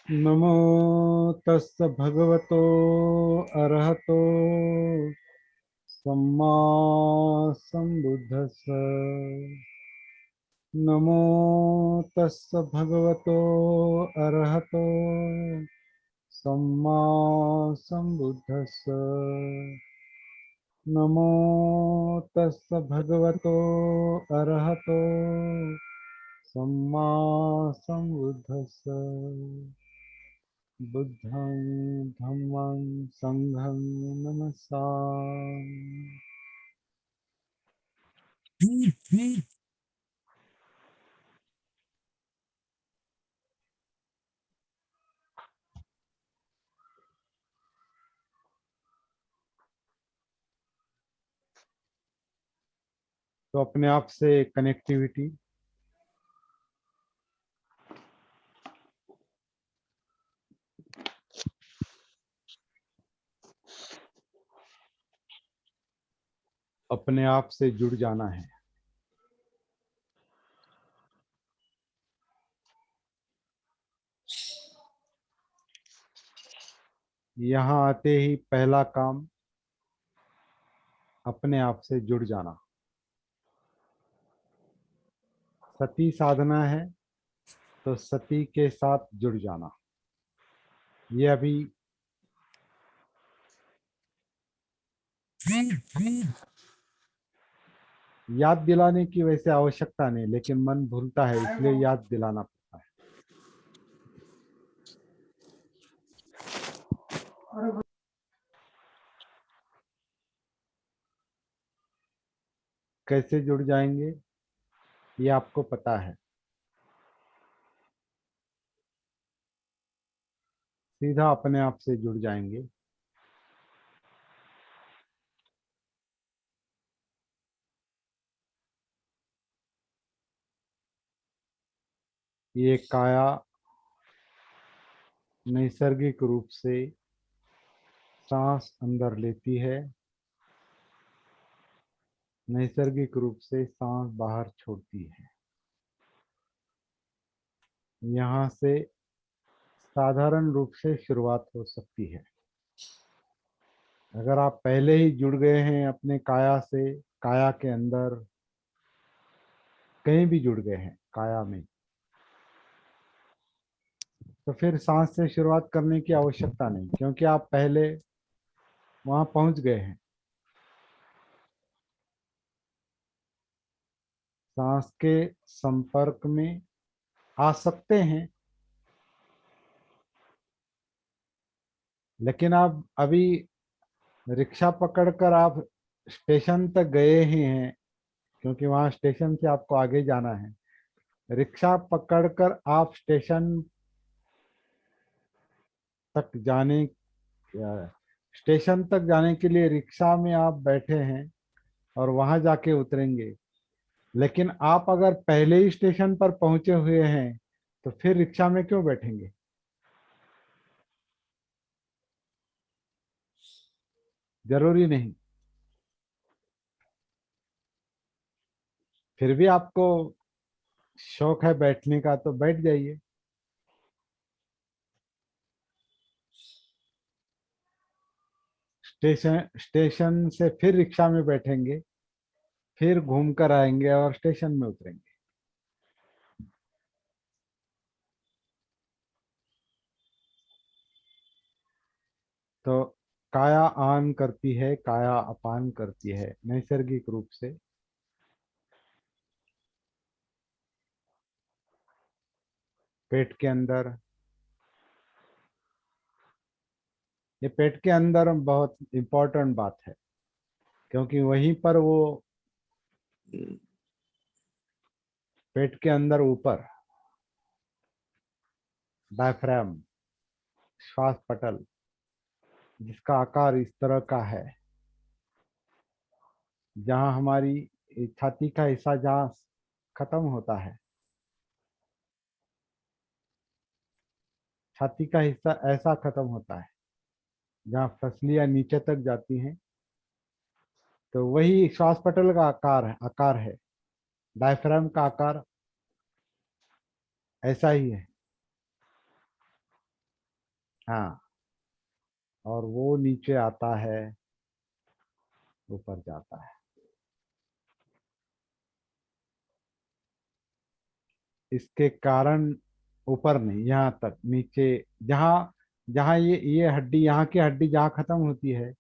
नमो तस्य भगवतो अरहतो सम्मा सम्बुद्धस्स। नमो तस्य भगवतो अरहतो सम्मा सम्बुद्धस्स। नमो तस्य भगवतो अरहतो सम्मा सम्बुद्धस्स। बुद्धं धम्मं संघं नमस्सामि। तो अपने आप से कनेक्टिविटी, अपने आप से जुड़ जाना है। यहाँ आते ही पहला काम अपने आप से जुड़ जाना। सती साधना है तो सती के साथ जुड़ जाना। ये अभी याद दिलाने की वैसे आवश्यकता नहीं, लेकिन मन भूलता है इसलिए याद दिलाना पड़ता है। कैसे जुड़ जाएंगे ये आपको पता है। सीधा अपने आप से जुड़ जाएंगे। ये काया नैसर्गिक रूप से सांस अंदर लेती है, नैसर्गिक रूप से सांस बाहर छोड़ती है। यहाँ से साधारण रूप से शुरुआत हो सकती है। अगर आप पहले ही जुड़ गए हैं अपने काया से, काया के अंदर कहीं भी जुड़ गए हैं काया में, तो फिर सांस से शुरुआत करने की आवश्यकता नहीं, क्योंकि आप पहले वहां पहुंच गए हैं। सांस के संपर्क में आ सकते हैं, लेकिन आप अभी रिक्शा पकड़कर आप स्टेशन तक गए ही हैं, क्योंकि वहां स्टेशन से आपको आगे जाना है। रिक्शा पकड़कर आप स्टेशन तक जाने या स्टेशन तक जाने के लिए रिक्शा में आप बैठे हैं और वहां जाके उतरेंगे। लेकिन आप अगर पहले ही स्टेशन पर पहुंचे हुए हैं तो फिर रिक्शा में क्यों बैठेंगे? जरूरी नहीं। फिर भी आपको शौक है बैठने का तो बैठ जाइए। स्टेशन से फिर रिक्शा में बैठेंगे, फिर घूम कर आएंगे और स्टेशन में उतरेंगे। तो काया आन करती है, काया अपान करती है नैसर्गिक रूप से। पेट के अंदर, ये पेट के अंदर बहुत इंपॉर्टेंट बात है, क्योंकि वहीं पर वो पेट के अंदर ऊपर डायफ्राम, श्वास पटल, जिसका आकार इस तरह का है, जहाँ हमारी छाती का हिस्सा जहाँ खत्म होता है, छाती का हिस्सा ऐसा खत्म होता है जहाँ फसलियाँ नीचे तक जाती हैं, तो वही श्वास पटल का आकार है। डायफ्राम का आकार ऐसा ही है। हाँ, और वो नीचे आता है, ऊपर जाता है। इसके कारण ऊपर नहीं, यहाँ तक नीचे, जहाँ जहाँ ये हड्डी, यहाँ की हड्डी जहाँ खत्म होती है,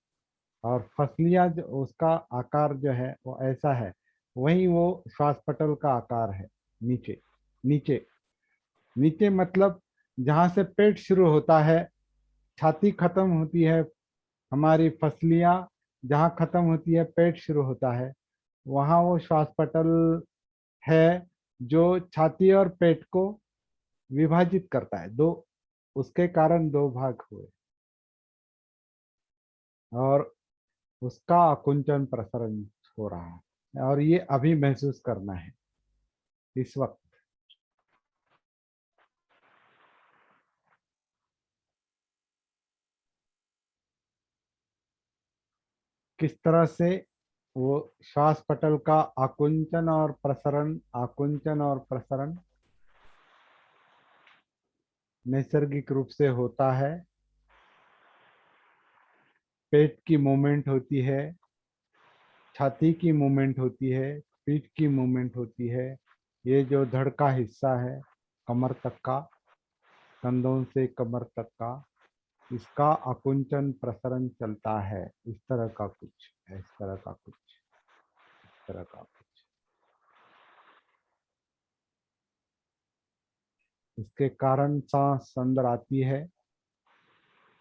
और फसलियां जो उसका आकार जो है वो ऐसा है, वही वो श्वास पटल का आकार है। नीचे, नीचे, नीचे मतलब जहाँ से पेट शुरू होता है, छाती खत्म होती है, हमारी फसलियां जहाँ खत्म होती है, पेट शुरू होता है, वहाँ वो श्वास पटल है, जो छाती और पेट को विभाजित करता है दो, उसके कारण दो भाग हुए, और उसका आकुंचन प्रसरण हो रहा है, और ये अभी महसूस करना है इस वक्त। किस तरह से वो श्वास पटल का आकुंचन और प्रसरण, आकुंचन और प्रसरण नैसर्गिक रूप से होता है। पेट की मूवमेंट होती है, छाती की मूवमेंट होती है, पीठ की मूवमेंट होती है, ये जो धड़ का हिस्सा है, कमर तक का, कंधों से कमर तक का, इसका आकुंचन प्रसरण चलता है। इस तरह का कुछ, इस तरह का कुछ, इस तरह का कुछ। इसके कारण सांस अंदर आती है।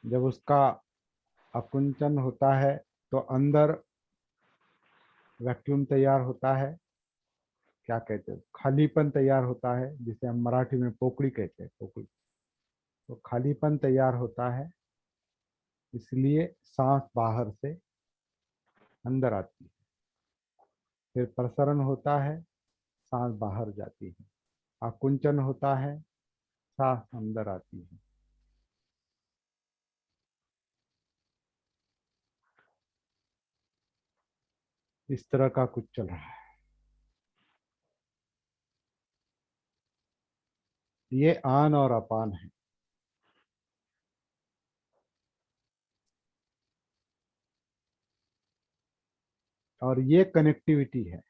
जब उसका आकुंचन होता है तो अंदर वैक्यूम तैयार होता है, क्या कहते हैं, खालीपन तैयार होता है, जिसे हम मराठी में पोकड़ी कहते हैं, पोकड़ी। तो खालीपन तैयार होता है, इसलिए सांस बाहर से अंदर आती है। फिर प्रसरण होता है, सांस बाहर जाती है। आकुंचन होता है, सांस अंदर आती है। इस तरह का कुछ चल रहा है। ये आन और अपान है, और ये कनेक्टिविटी है।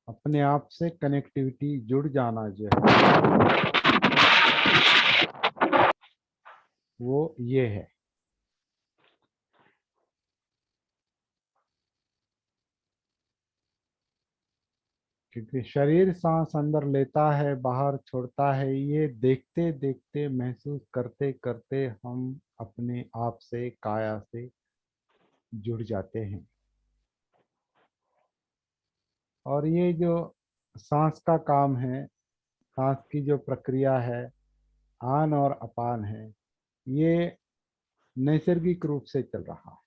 अपने आप से कनेक्टिविटी, जुड़ जाना जो है, वो ये है। क्योंकि शरीर सांस अंदर लेता है, बाहर छोड़ता है, ये देखते देखते, महसूस करते करते हम अपने आप से, काया से जुड़ जाते हैं। और ये जो सांस का काम है, सांस की जो प्रक्रिया है, आन और अपान है, ये नैसर्गिक रूप से चल रहा है।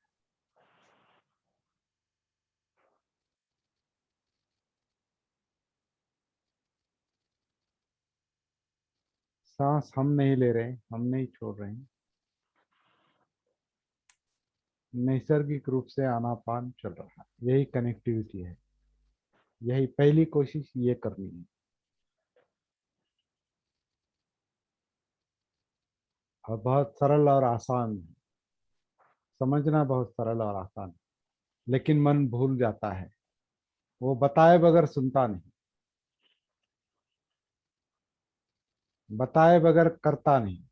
सांस हम नहीं ले रहे, हम नहीं छोड़ रहे हैं, नैसर्गिक रूप से आनापान चल रहा है। यही कनेक्टिविटी है। यही पहली कोशिश ये करनी है। और बहुत सरल और आसान है, समझना बहुत सरल और आसान है, लेकिन मन भूल जाता है, वो बताए बगैर सुनता नहीं, बताए बगैर करता नहीं।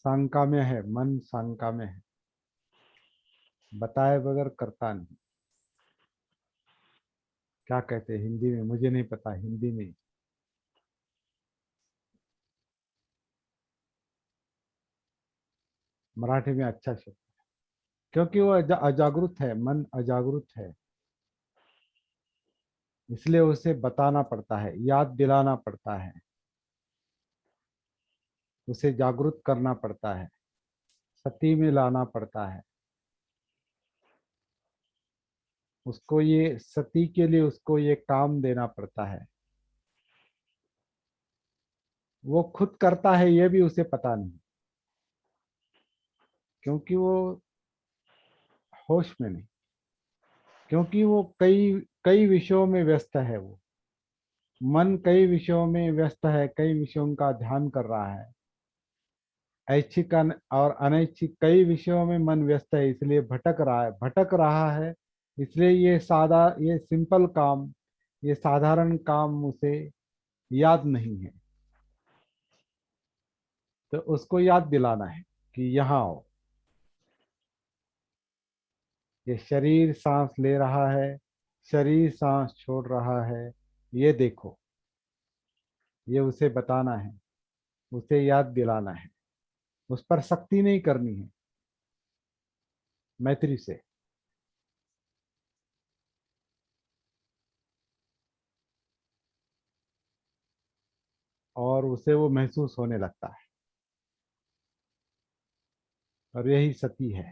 शंका में है मन, शंका में है, बताए बगैर करता नहीं। क्या कहते हैं हिंदी में, मुझे नहीं पता हिंदी में। मराठी में अच्छा शब्द, क्योंकि वो अजागरूक है, मन अजागरूक है, इसलिए उसे बताना पड़ता है, याद दिलाना पड़ता है, उसे जागरूक करना पड़ता है, सती में लाना पड़ता है। उसको ये सती के लिए उसको ये काम देना पड़ता है। वो खुद करता है ये भी उसे पता नहीं, क्योंकि वो होश में नहीं, क्योंकि वो कई कई विषयों में व्यस्त है वो। मन कई विषयों में व्यस्त है, कई विषयों का ध्यान कर रहा है। ऐच्छिक और अनैच्छिक कई विषयों में मन व्यस्त है, इसलिए भटक रहा है। इसलिए ये सिंपल काम, ये साधारण काम उसे याद नहीं है। तो उसको याद दिलाना है कि यहाँ आओ, ये शरीर सांस ले रहा है, शरीर सांस छोड़ रहा है, ये देखो। ये उसे बताना है, उसे याद दिलाना है। उस पर सख्ती नहीं करनी है, मैत्री से। और उसे वो महसूस होने लगता है। और यही सती है।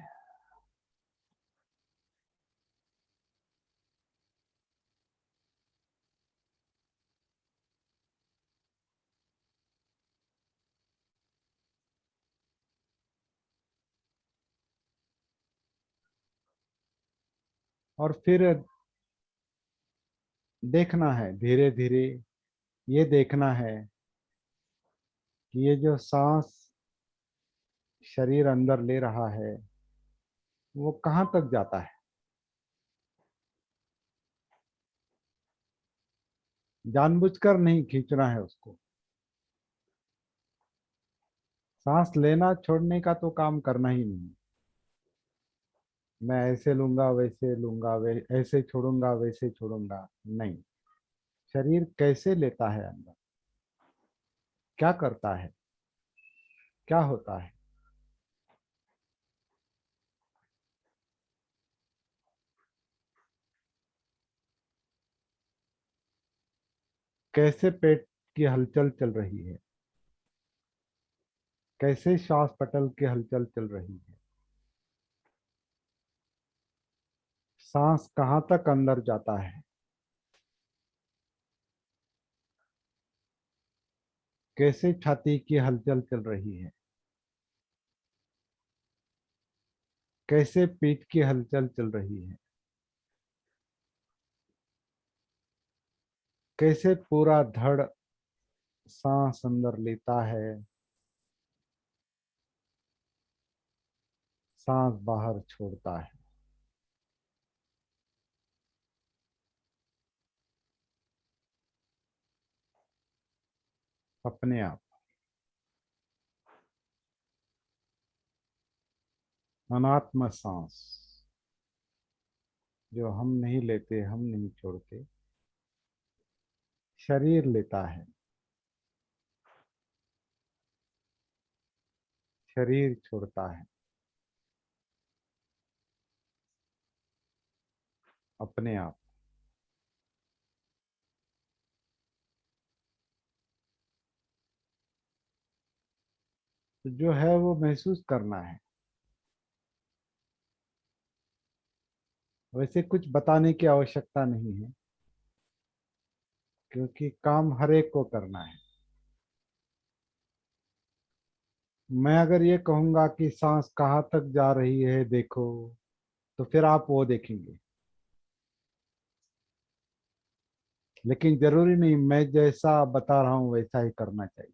और फिर देखना है धीरे धीरे, ये देखना है कि ये जो सांस शरीर अंदर ले रहा है, वो कहाँ तक जाता है। जानबूझकर नहीं खींचना है उसको। सांस लेना छोड़ने का तो काम करना ही नहीं। मैं ऐसे लूंगा वैसे लूंगा, ऐसे छोड़ूंगा वैसे छोड़ूंगा, नहीं। शरीर कैसे लेता है अंदर, क्या करता है, क्या होता है, कैसे पेट की हलचल चल रही है, कैसे श्वास पटल की हलचल चल रही है, सांस कहाँ तक अंदर जाता है, कैसे छाती की हलचल चल रही है, कैसे पीठ की हलचल चल रही है, कैसे पूरा धड़ सांस अंदर लेता है, सांस बाहर छोड़ता है। अपने आप। अनात्म सांस, जो हम नहीं लेते, हम नहीं छोड़ते, शरीर लेता है, शरीर छोड़ता है। अपने आप। तो जो है वो महसूस करना है। वैसे कुछ बताने की आवश्यकता नहीं है, क्योंकि काम हर एक को करना है। मैं अगर ये कहूंगा कि सांस कहाँ तक जा रही है देखो, तो फिर आप वो देखेंगे। लेकिन जरूरी नहीं मैं जैसा बता रहा हूँ वैसा ही करना चाहिए।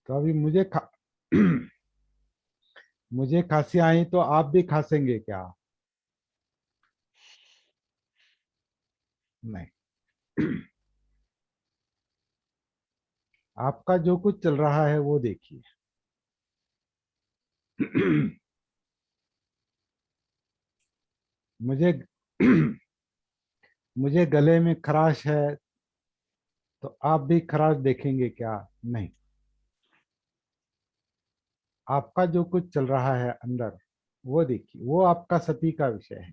तो अभी मुझे खांसी आई तो आप भी खांसेंगे क्या? नहीं। आपका जो कुछ चल रहा है वो देखिए। मुझे मुझे गले में खराश है, तो आप भी खराश देखेंगे क्या? नहीं। आपका जो कुछ चल रहा है अंदर, वो देखिए, वो आपका सती का विषय है।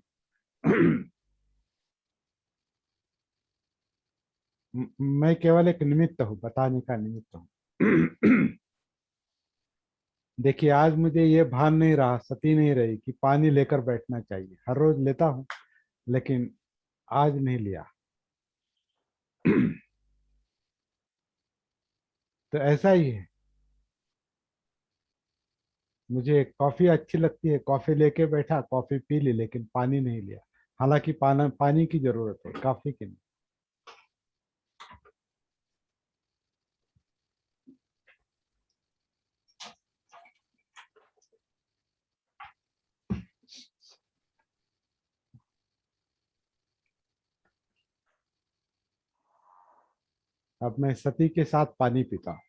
मैं केवल एक निमित्त हूँ, बताने का निमित्त हूँ। देखिए, आज मुझे ये भान नहीं रहा, सती नहीं रही कि पानी लेकर बैठना चाहिए। हर रोज लेता हूँ, लेकिन आज नहीं लिया। तो ऐसा ही है। मुझे कॉफी अच्छी लगती है, कॉफी लेके बैठा, कॉफी पी ली, लेकिन पानी नहीं लिया। हालांकि पानी की जरूरत है, कॉफी की नहीं। अब मैं सती के साथ पानी पीता हूँ।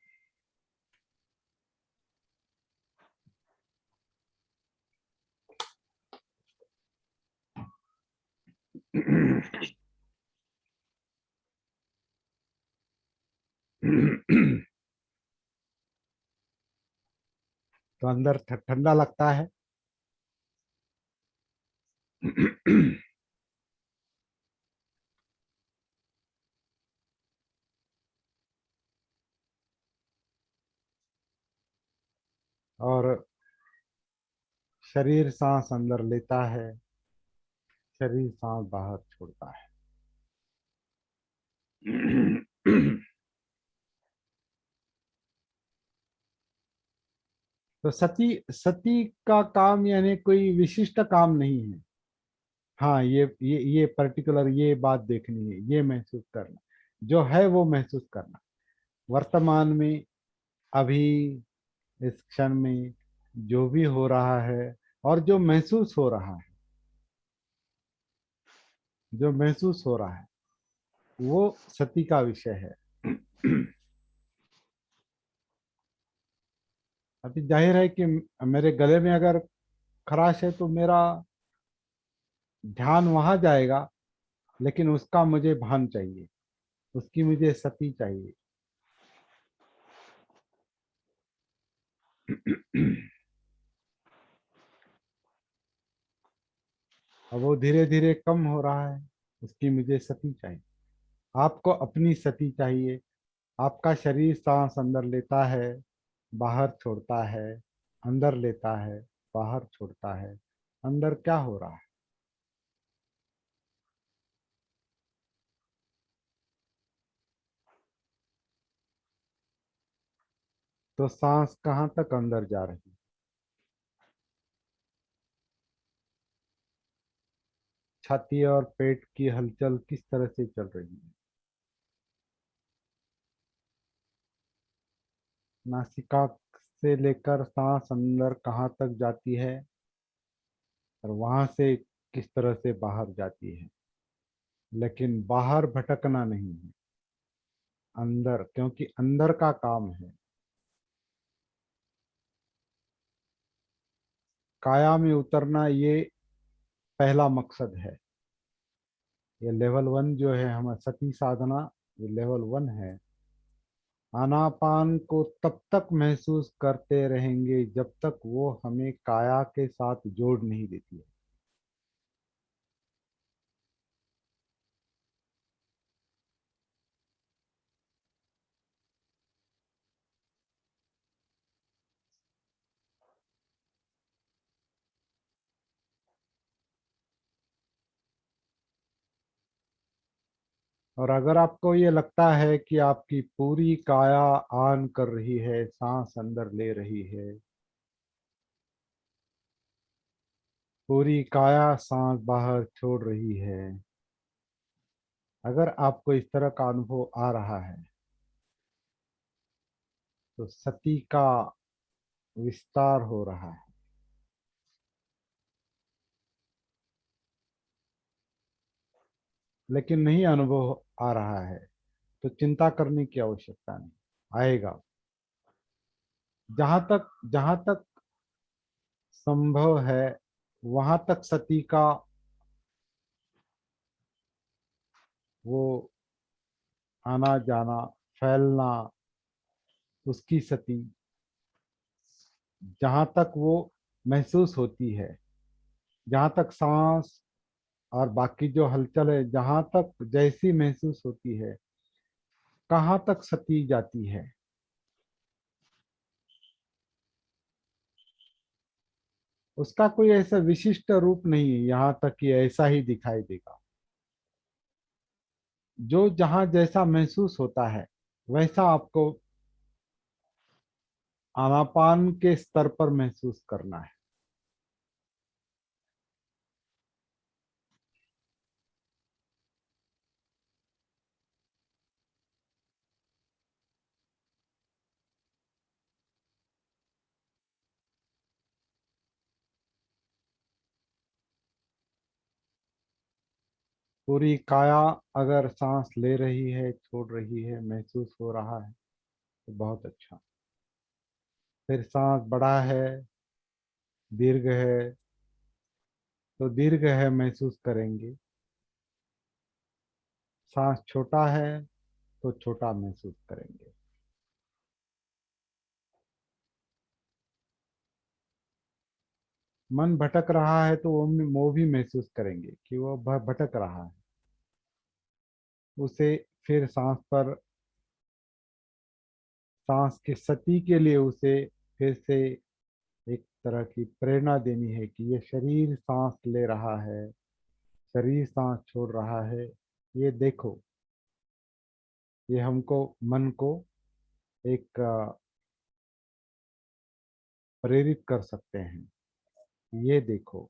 तो अंदर ठंडा लगता है। और शरीर सांस अंदर लेता है, शरीर सांस बाहर छोड़ता है। तो सती सती का काम यानी कोई विशिष्ट काम नहीं है। हाँ, ये पर्टिकुलर ये बात देखनी है, ये महसूस करना, जो है वो महसूस करना, वर्तमान में, अभी, इस क्षण में जो भी हो रहा है और जो महसूस हो रहा है, जो महसूस हो रहा है वो सती का विषय है। अभी जाहिर है कि मेरे गले में अगर खराश है तो मेरा ध्यान वहां जाएगा, लेकिन उसका मुझे भान चाहिए, उसकी मुझे सती चाहिए। अब वो धीरे धीरे कम हो रहा है, उसकी मुझे सती चाहिए। आपको अपनी सती चाहिए। आपका शरीर सांस अंदर लेता है, बाहर छोड़ता है, अंदर लेता है, बाहर छोड़ता है, अंदर क्या हो रहा है? तो सांस कहाँ तक अंदर जा रही है? छाती और पेट की हलचल किस तरह से चल रही है? नासिका से लेकर सांस अंदर कहाँ तक जाती है और वहां से किस तरह से बाहर जाती है? लेकिन बाहर भटकना नहीं है, अंदर, क्योंकि अंदर का काम है। काया में उतरना ये पहला मकसद है। ये लेवल 1 जो है हमारा सती साधना, ये लेवल 1 है। आनापान को तब तक महसूस करते रहेंगे जब तक वो हमें काया के साथ जोड़ नहीं देती है। और अगर आपको ये लगता है कि आपकी पूरी काया आन कर रही है, सांस अंदर ले रही है, पूरी काया सांस बाहर छोड़ रही है, अगर आपको इस तरह का अनुभव आ रहा है, तो सती का विस्तार हो रहा है। लेकिन नहीं अनुभव आ रहा है तो चिंता करने की आवश्यकता नहीं, आएगा। जहां तक संभव है वहां तक सती का वो आना जाना, फैलना, उसकी सती, जहां तक वो महसूस होती है, जहां तक सांस और बाकी जो हलचल है जहां तक जैसी महसूस होती है, कहाँ तक सती जाती है, उसका कोई ऐसा विशिष्ट रूप नहीं है यहाँ तक कि ऐसा ही दिखाई देगा। जो जहां जैसा महसूस होता है वैसा आपको आनापान के स्तर पर महसूस करना है। पूरी काया अगर सांस ले रही है, छोड़ रही है, महसूस हो रहा है तो बहुत अच्छा। फिर सांस बड़ा है, दीर्घ है, तो दीर्घ है महसूस करेंगे। सांस छोटा है तो छोटा महसूस करेंगे। मन भटक रहा है तो वो भी महसूस करेंगे कि वो भटक रहा है। उसे फिर सांस की सती के लिए उसे फिर से एक तरह की प्रेरणा देनी है कि ये शरीर सांस ले रहा है, शरीर सांस छोड़ रहा है, ये देखो। ये हमको, मन को एक प्रेरित कर सकते हैं। ये देखो,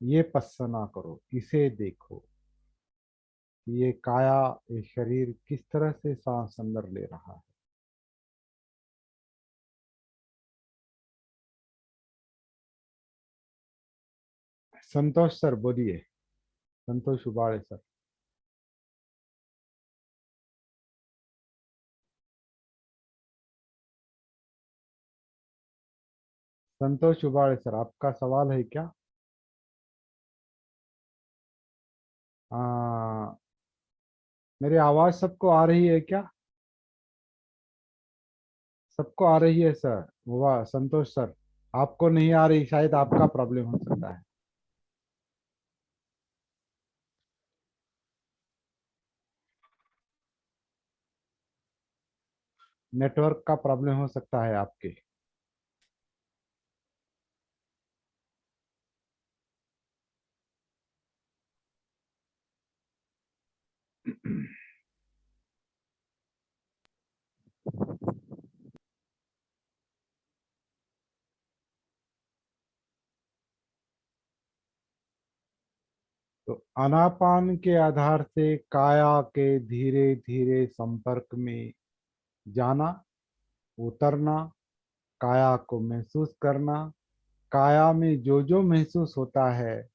ये पसना करो, इसे देखो, ये काया, ये शरीर किस तरह से सांस अंदर ले रहा है। संतोष सर बोलिए। संतोष उबाड़े सर। संतोष उबाड़े सर, आपका सवाल है क्या? आ, मेरी आवाज सबको आ रही है क्या? सबको आ रही है सर? वाह संतोष सर। आपको नहीं आ रही, शायद आपका प्रॉब्लम हो सकता है। नेटवर्क का प्रॉब्लम हो सकता है आपके। तो आनापान के आधार से काया के धीरे धीरे संपर्क में जाना, उतरना, काया को महसूस करना। काया में जो जो महसूस होता है,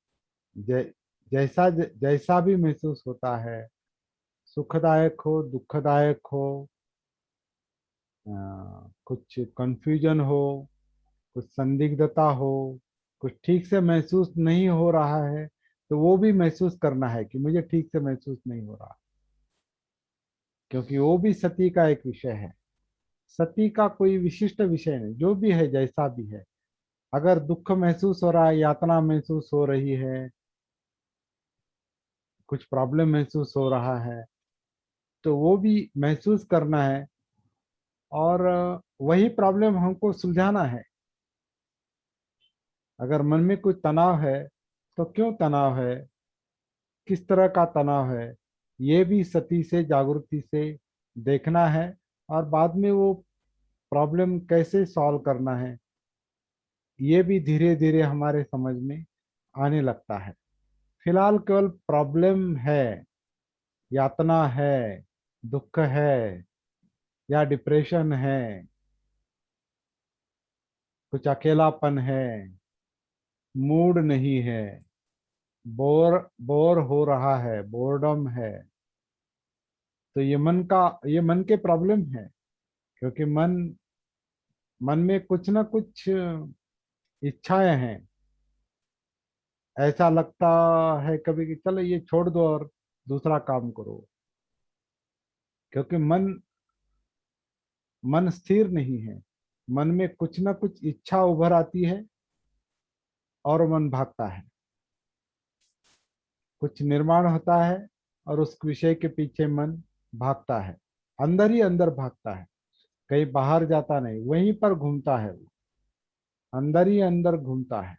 जै, जैसा भी महसूस होता है, सुखदायक हो, दुखदायक हो, कुछ कंफ्यूजन हो, कुछ संदिग्धता हो, कुछ ठीक से महसूस नहीं हो रहा है, तो वो भी महसूस करना है कि मुझे ठीक से महसूस नहीं हो रहा। क्योंकि वो भी सती का एक विषय है। सती का कोई विशिष्ट विषय नहीं, जो भी है जैसा भी है। अगर दुख महसूस हो रहा है, यातना महसूस हो रही है, कुछ प्रॉब्लम महसूस हो रहा है, तो वो भी महसूस करना है। और वही प्रॉब्लम हमको सुलझाना है। अगर मन में कुछ तनाव है तो क्यों तनाव है, किस तरह का तनाव है, ये भी सती से, जागृति से देखना है। और बाद में वो प्रॉब्लम कैसे सॉल्व करना है, ये भी धीरे धीरे हमारे समझ में आने लगता है। फिलहाल केवल प्रॉब्लम है, यातना है, दुख है, या डिप्रेशन है, कुछ अकेलापन है, मूड नहीं है, बोर बोर हो रहा है, बोर्डम है, तो ये मन के प्रॉब्लम है। क्योंकि मन में कुछ ना कुछ इच्छाएं हैं। ऐसा लगता है कभी कि चलो ये छोड़ दो और दूसरा काम करो। क्योंकि मन स्थिर नहीं है। मन में कुछ ना कुछ इच्छा उभर आती है और मन भागता है। कुछ निर्माण होता है और उस विषय के पीछे मन भागता है। अंदर ही अंदर भागता है, कहीं बाहर जाता नहीं, वहीं पर घूमता है वो, अंदर ही अंदर घूमता है।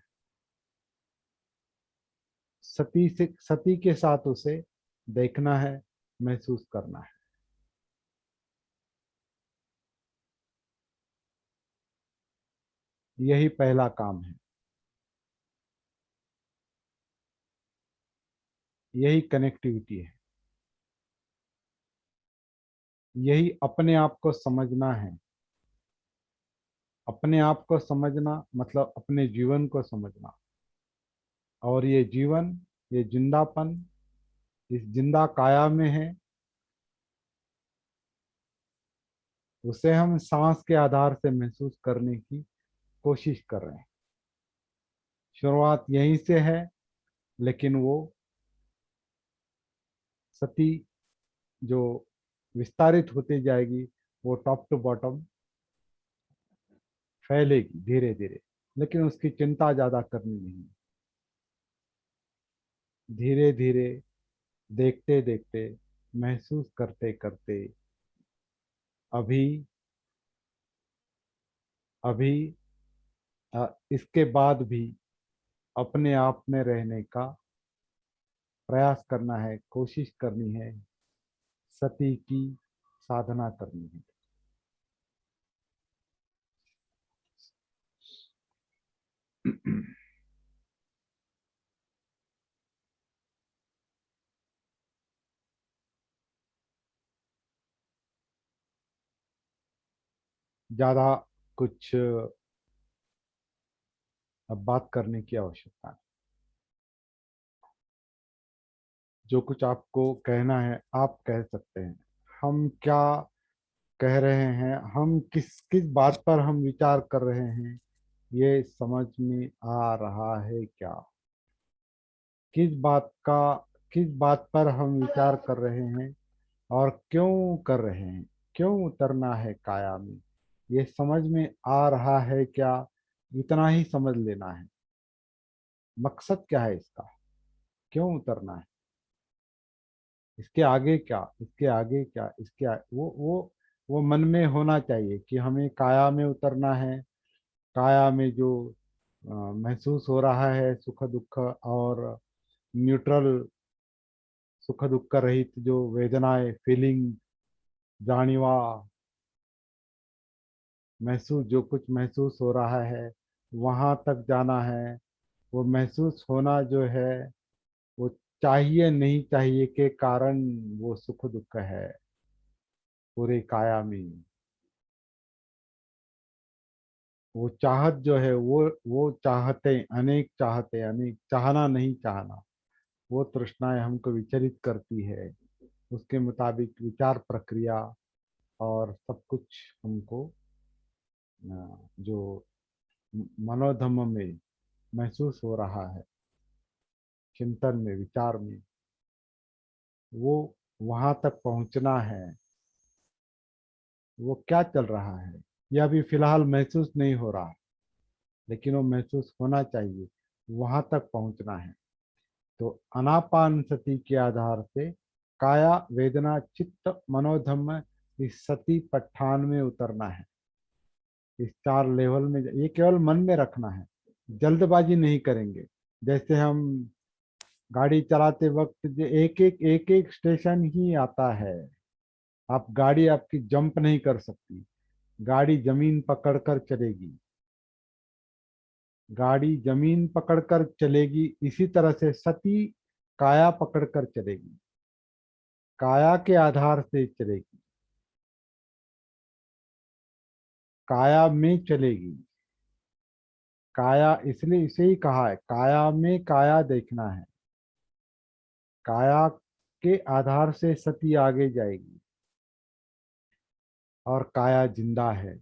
सती के साथ उसे देखना है, महसूस करना है। यही पहला काम है। यही कनेक्टिविटी है। यही अपने आप को समझना है। अपने आप को समझना मतलब अपने जीवन को समझना। और ये जीवन, ये जिंदापन इस जिंदा काया में है। उसे हम सांस के आधार से महसूस करने की कोशिश कर रहे हैं। शुरुआत यहीं से है, लेकिन वो सती जो विस्तारित होती जाएगी, वो टॉप टू बॉटम फैलेगी धीरे धीरे। लेकिन उसकी चिंता ज्यादा करनी नहीं। धीरे धीरे, देखते देखते, महसूस करते करते, अभी अभी इसके बाद भी अपने आप में रहने का प्रयास करना है, कोशिश करनी है, सती की साधना करनी है। ज्यादा कुछ अब बात करने की आवश्यकता है। जो कुछ आपको कहना है आप कह सकते हैं। हम क्या कह रहे हैं, हम किस किस बात पर हम विचार कर रहे हैं, ये समझ में आ रहा है क्या? किस बात का, किस बात पर हम विचार कर रहे हैं और क्यों कर रहे हैं? क्यों उतरना है काया में, ये समझ में आ रहा है क्या? इतना ही समझ लेना है। मकसद क्या है इसका? क्यों उतरना है? इसके आगे क्या, इसके आगे क्या, वो मन में होना चाहिए कि हमें काया में उतरना है। काया में जो महसूस हो रहा है सुख दुख और न्यूट्रल, सुख दुख रहित जो वेदनाएं, फीलिंग, जानिवा, महसूस, जो कुछ महसूस हो रहा है वहां तक जाना है। वो महसूस होना जो है, वो चाहिए नहीं चाहिए के कारण वो सुख दुख है पूरे काया में। वो चाहत जो है, वो चाहते, अनेक चाहते, अनेक चाहना, नहीं चाहना, वो तृष्णाएं हमको विचलित करती है। उसके मुताबिक विचार प्रक्रिया और सब कुछ हमको जो मनोधम्म में महसूस हो रहा है, चिंतन में, विचार में, वो वहां तक पहुंचना है। वो क्या चल रहा है यह अभी फिलहाल महसूस नहीं हो रहा, लेकिन वो महसूस होना चाहिए। वहां तक पहुंचना है। तो अनापान सती के आधार से काया, वेदना, चित्त, मनोधम्म, इस सती पठान में उतरना है। इस चार लेवल में ये केवल मन में रखना है। जल्दबाजी नहीं करेंगे। जैसे हम गाड़ी चलाते वक्त जो एक एक स्टेशन ही आता है, आप गाड़ी आपकी जंप नहीं कर सकती। गाड़ी जमीन पकड़कर चलेगी। गाड़ी जमीन पकड़कर चलेगी, इसी तरह से सती काया पकड़कर चलेगी, काया के आधार से चलेगी, काया में चलेगी। काया, इसलिए इसे ही कहा है काया में काया देखना है। काया के आधार से सती आगे जाएगी। और काया जिंदा है,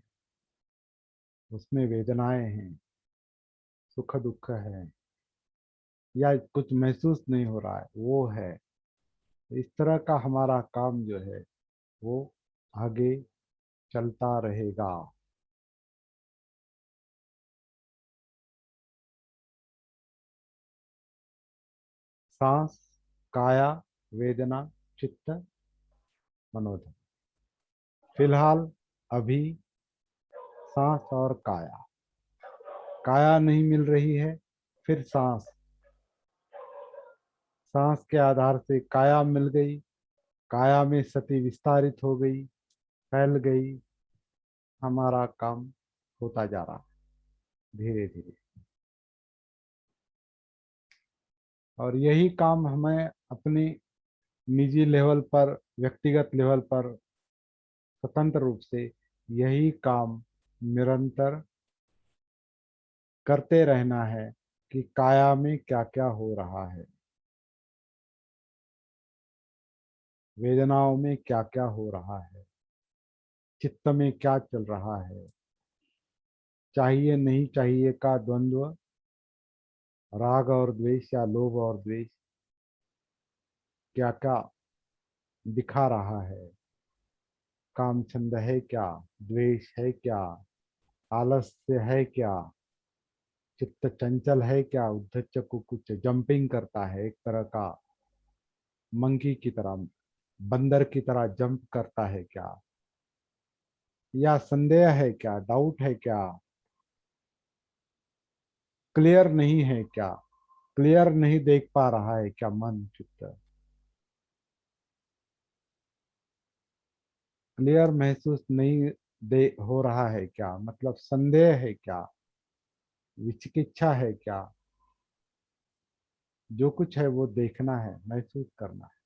उसमें वेदनाएं हैं, सुख दुख है, या कुछ महसूस नहीं हो रहा है, वो है। इस तरह का हमारा काम जो है वो आगे चलता रहेगा। सांस, काया, वेदना, चित्त, मनोधर्म। फिलहाल अभी सांस और काया। काया नहीं मिल रही है, फिर सांस। सांस के आधार से काया मिल गई, काया में सती विस्तारित हो गई, फैल गई, हमारा काम होता जा रहा धीरे धीरे। और यही काम हमें अपनी निजी लेवल पर, व्यक्तिगत लेवल पर स्वतंत्र रूप से यही काम निरंतर करते रहना है कि काया में क्या क्या हो रहा है, वेदनाओं में क्या क्या हो रहा है, चित्त में क्या चल रहा है, चाहिए नहीं चाहिए का द्वंद्व, राग और द्वेष या लोभ और द्वेष क्या क्या दिखा रहा है, काम छंद है क्या, द्वेष है क्या, आलस्य है क्या, चित्त चंचल है क्या, उद्धच को कुछ जंपिंग करता है, एक तरह का मंकी की तरह, बंदर की तरह जंप करता है क्या, या संदेह है क्या, डाउट है क्या, क्लियर नहीं है क्या, क्लियर नहीं देख पा रहा है क्या मन चित्त, क्लियर महसूस नहीं दे हो रहा है क्या, मतलब संदेह है क्या, विचिकित्सा है क्या, जो कुछ है वो देखना है, महसूस करना है।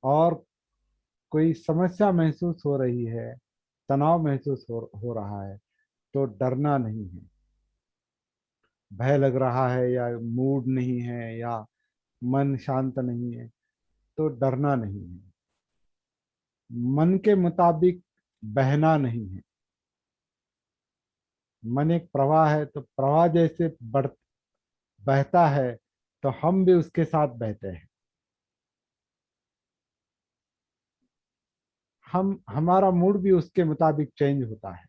और कोई समस्या महसूस हो रही है, तनाव महसूस हो रहा है, तो डरना नहीं है। भय लग रहा है या मूड नहीं है या मन शांत नहीं है, तो डरना नहीं है। मन के मुताबिक बहना नहीं है। मन एक प्रवाह है, तो प्रवाह जैसे बहता है, तो हम भी उसके साथ बहते हैं। हम हमारा मूड भी उसके मुताबिक चेंज होता है।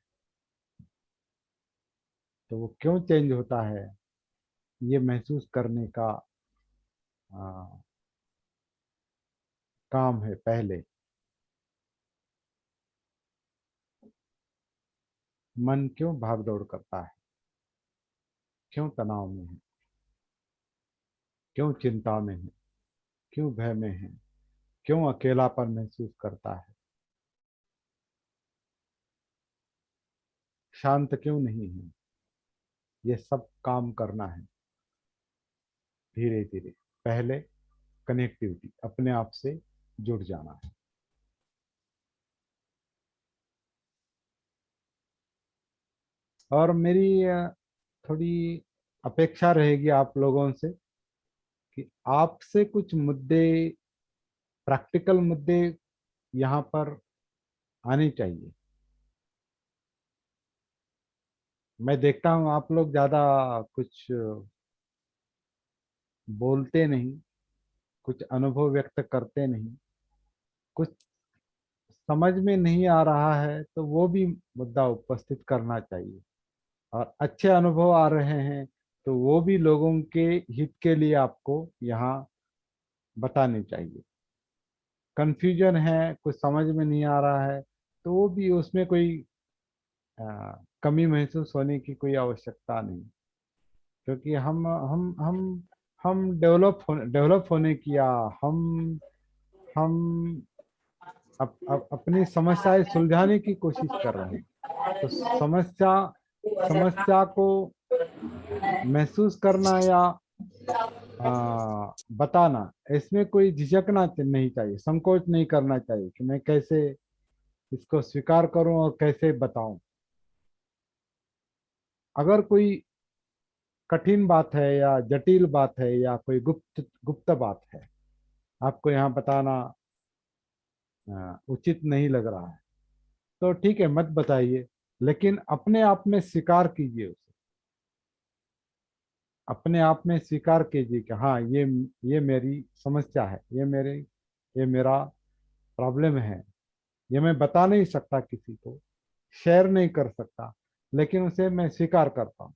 तो वो क्यों चेंज होता है, ये महसूस करने का आ, काम है पहले। मन क्यों भाग दौड़ करता है, क्यों तनाव में है, क्यों चिंता में है, क्यों भय में है, क्यों अकेलापन महसूस करता है, शांत क्यों नहीं है। ये सब काम करना है धीरे धीरे। पहले कनेक्टिविटी, अपने आप से जुड़ जाना है। और मेरी थोड़ी अपेक्षा रहेगी आप लोगों से कि आपसे कुछ मुद्दे, प्रैक्टिकल मुद्दे यहाँ पर आने चाहिए। मैं देखता हूँ आप लोग ज़्यादा कुछ बोलते नहीं, कुछ अनुभव व्यक्त करते नहीं, कुछ समझ में नहीं आ रहा है तो वो भी मुद्दा उपस्थित करना चाहिए। और अच्छे अनुभव आ रहे हैं तो वो भी लोगों के हित के लिए आपको यहाँ बताने चाहिए। कंफ्यूजन है, कुछ समझ में नहीं आ रहा है, तो वो भी, उसमें कोई अ, कमी महसूस होने की कोई आवश्यकता नहीं। क्योंकि हम डेवलप होने की, या हम अपनी समस्याएं सुलझाने की कोशिश कर रहे हैं। तो समस्या को महसूस करना या बताना, इसमें कोई झिझकना नहीं चाहिए, संकोच नहीं करना चाहिए कि मैं कैसे इसको स्वीकार करूं और कैसे बताऊं। अगर कोई कठिन बात है या जटिल बात है या कोई गुप्त गुप्त बात है, आपको यहाँ बताना उचित नहीं लग रहा है, तो ठीक है, मत बताइए। लेकिन अपने आप में स्वीकार कीजिए उसे। अपने आप में स्वीकार कीजिए कि हाँ, ये मेरी समस्या है, ये मेरा प्रॉब्लम है। ये मैं बता नहीं सकता किसी को, शेयर नहीं कर सकता, लेकिन उसे मैं स्वीकार करता हूँ।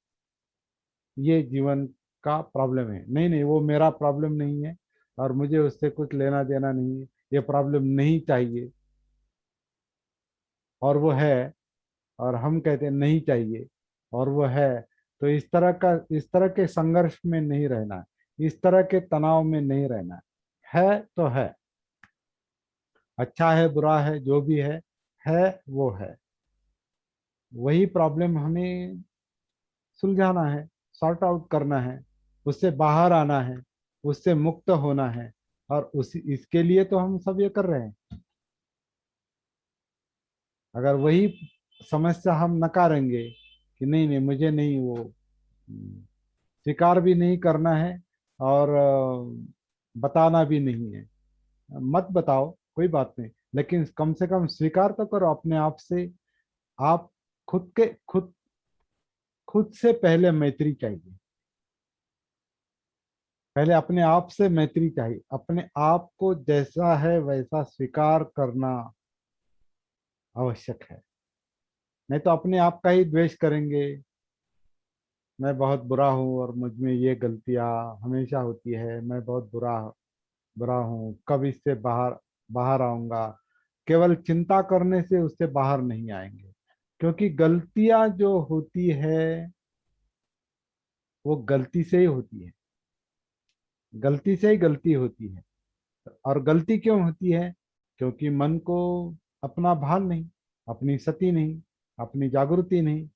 ये जीवन का प्रॉब्लम है, नहीं नहीं, वो मेरा प्रॉब्लम नहीं है और मुझे उससे कुछ लेना देना नहीं है, ये प्रॉब्लम नहीं चाहिए। और वो है, और हम कहते हैं नहीं चाहिए, और वो है। तो इस तरह के संघर्ष में नहीं रहना है, इस तरह के तनाव में नहीं रहना है तो है। अच्छा है बुरा है जो भी है वो है। वही प्रॉब्लम हमें सुलझाना है, सॉर्ट आउट करना है, उससे बाहर आना है, उससे मुक्त होना है। और उसी इसके लिए तो हम सब ये कर रहे हैं। अगर वही समस्या हम नकारेंगे कि नहीं नहीं मुझे नहीं, वो स्वीकार भी नहीं करना है और बताना भी नहीं है, मत बताओ कोई बात नहीं, लेकिन कम से कम स्वीकार तो करो अपने आप से। आप खुद के खुद से पहले मैत्री चाहिए। पहले अपने आप से मैत्री चाहिए, अपने आप को जैसा है वैसा स्वीकार करना आवश्यक है। नहीं तो अपने आप का ही द्वेष करेंगे। मैं बहुत बुरा हूँ और मुझ में ये गलतियाँ हमेशा होती है, मैं बहुत बुरा बुरा हूँ, कब इससे बाहर बाहर आऊंगा। केवल चिंता करने से उससे बाहर नहीं आएंगे, क्योंकि गलतियां जो होती है वो गलती से ही होती है। गलती से ही गलती होती है। और गलती क्यों होती है? क्योंकि मन को अपना भान नहीं, अपनी सती नहीं, अपनी जागृति नहीं,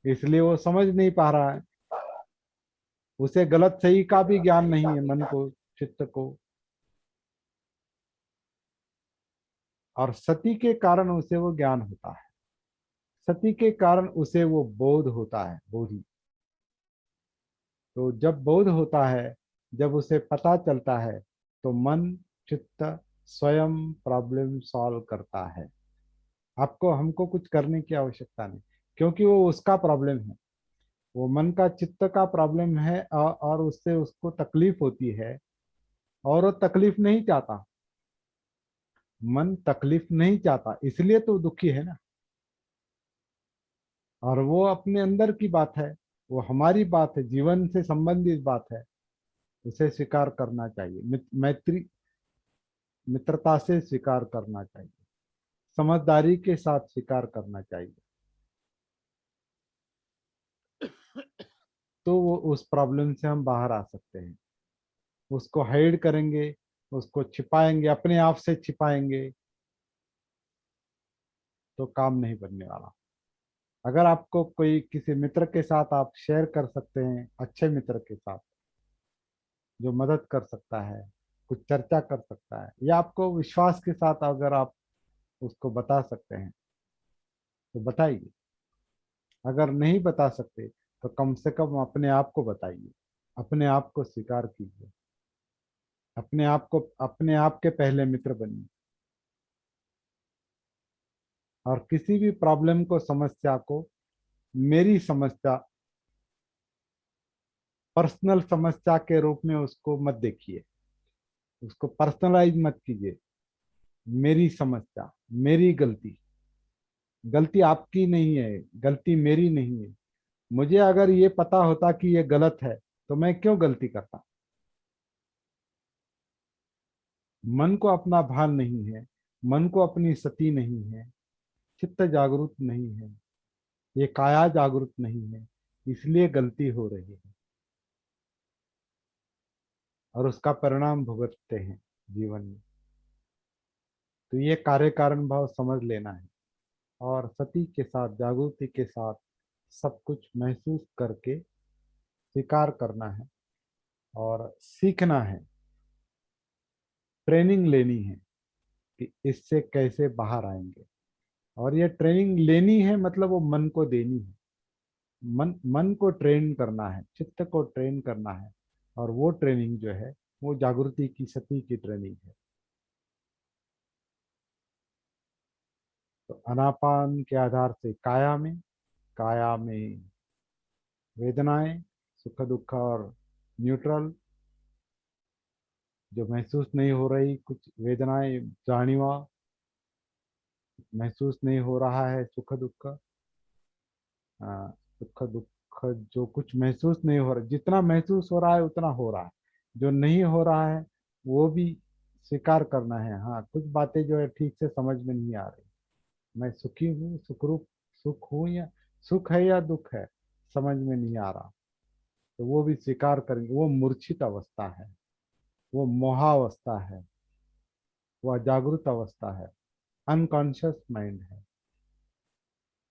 इसलिए वो समझ नहीं पा रहा है। उसे गलत सही का भी ज्ञान नहीं है मन को, चित्त को। और सती के कारण उसे वो ज्ञान होता है। सती के कारण उसे वो बोध होता है, बोधि। तो जब बोध होता है, जब उसे पता चलता है, तो मन, चित्त स्वयं प्रॉब्लम सॉल्व करता है। आपको हमको कुछ करने की आवश्यकता नहीं, क्योंकि वो उसका प्रॉब्लम है। वो मन का, चित्त का प्रॉब्लम है, और उससे उसको तकलीफ होती है। और वो तकलीफ नहीं चाहता। मन तकलीफ नहीं चाहता, इसलिए तो दुखी है ना। और वो अपने अंदर की बात है, वो हमारी बात है, जीवन से संबंधित बात है। उसे स्वीकार करना चाहिए, मैत्री, मित्रता से स्वीकार करना चाहिए, समझदारी के साथ स्वीकार करना चाहिए। तो वो उस प्रॉब्लम से हम बाहर आ सकते हैं। उसको हाइड करेंगे, उसको छिपाएंगे, अपने आप से छिपाएंगे, तो काम नहीं बनने वाला। अगर आपको कोई किसी मित्र के साथ आप शेयर कर सकते हैं, अच्छे मित्र के साथ जो मदद कर सकता है, कुछ चर्चा कर सकता है, या आपको विश्वास के साथ अगर आप उसको बता सकते हैं तो बताइए। अगर नहीं बता सकते तो कम से कम अपने आप को बताइए, अपने आप को स्वीकार कीजिए, अपने आप को, अपने आप के पहले मित्र बनिए। और किसी भी प्रॉब्लम को, समस्या को मेरी समस्या, पर्सनल समस्या के रूप में उसको मत देखिए, उसको पर्सनलाइज मत कीजिए। मेरी समस्या, मेरी गलती, गलती आपकी नहीं है, गलती मेरी नहीं है। मुझे अगर ये पता होता कि ये गलत है तो मैं क्यों गलती करता। मन को अपना भान नहीं है, मन को अपनी सती नहीं है, चित्त जागरूक नहीं है, ये काया जागरूक नहीं है, इसलिए गलती हो रही है। और उसका परिणाम भुगतते हैं जीवन में। तो ये कार्य कारण भाव समझ लेना है, और सती के साथ, जागृति के साथ सब कुछ महसूस करके स्वीकार करना है और सीखना है। ट्रेनिंग लेनी है कि इससे कैसे बाहर आएंगे। और ये ट्रेनिंग लेनी है मतलब वो मन को देनी है। मन को ट्रेन करना है, चित्त को ट्रेन करना है। और वो ट्रेनिंग जो है वो जागृति की, सती की ट्रेनिंग है। तो अनापान के आधार से काया में वेदनाएं, सुख दुख और न्यूट्रल, जो महसूस नहीं हो रही कुछ वेदनाएं, जानिवा, महसूस नहीं हो रहा है सुख दुख। सुख दुख जो कुछ महसूस नहीं हो रहा, जितना महसूस हो रहा है उतना हो रहा है। जो नहीं हो रहा है वो भी स्वीकार करना है। हाँ, कुछ बातें जो है ठीक से समझ में नहीं आ रही। मैं सुखी हूँ, सुखरूप, सुख हूँ या सुख है या दुख है, समझ में नहीं आ रहा। तो वो भी स्वीकार करेंगे। वो मूर्छित अवस्था है, वो मोहावस्था है। वह जागृत अवस्था है, अनकॉन्शियस माइंड है,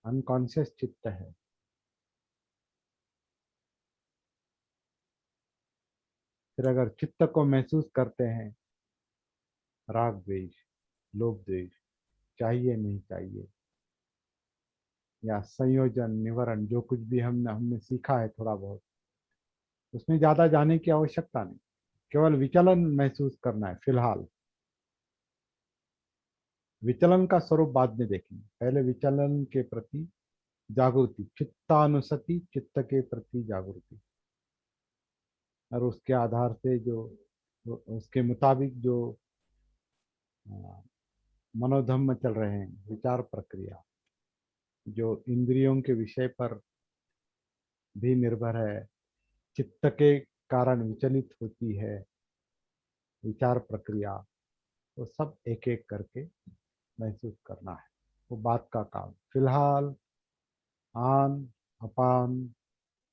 अनकॉन्शियस चित्त है। फिर अगर चित्त को महसूस करते हैं, राग द्वेष, लोभ द्वेष, चाहिए नहीं चाहिए, या संयोजन निवारण, जो कुछ भी हमने हमने सीखा है थोड़ा बहुत, उसमें ज्यादा जाने की आवश्यकता नहीं, केवल विचलन महसूस करना है फिलहाल। विचलन का स्वरूप बाद में देखेंगे, पहले विचलन के प्रति जागृति, चित्तानुसति, चित्त के प्रति जागृति, और उसके आधार से जो उसके मुताबिक जो मनोधम्म चल रहे हैं, विचार प्रक्रिया जो इंद्रियों के विषय पर भी निर्भर है, चित्त के कारण विचलित होती है विचार प्रक्रिया, वो सब एक एक करके महसूस करना है, वो बात का काम। फिलहाल आन अपान,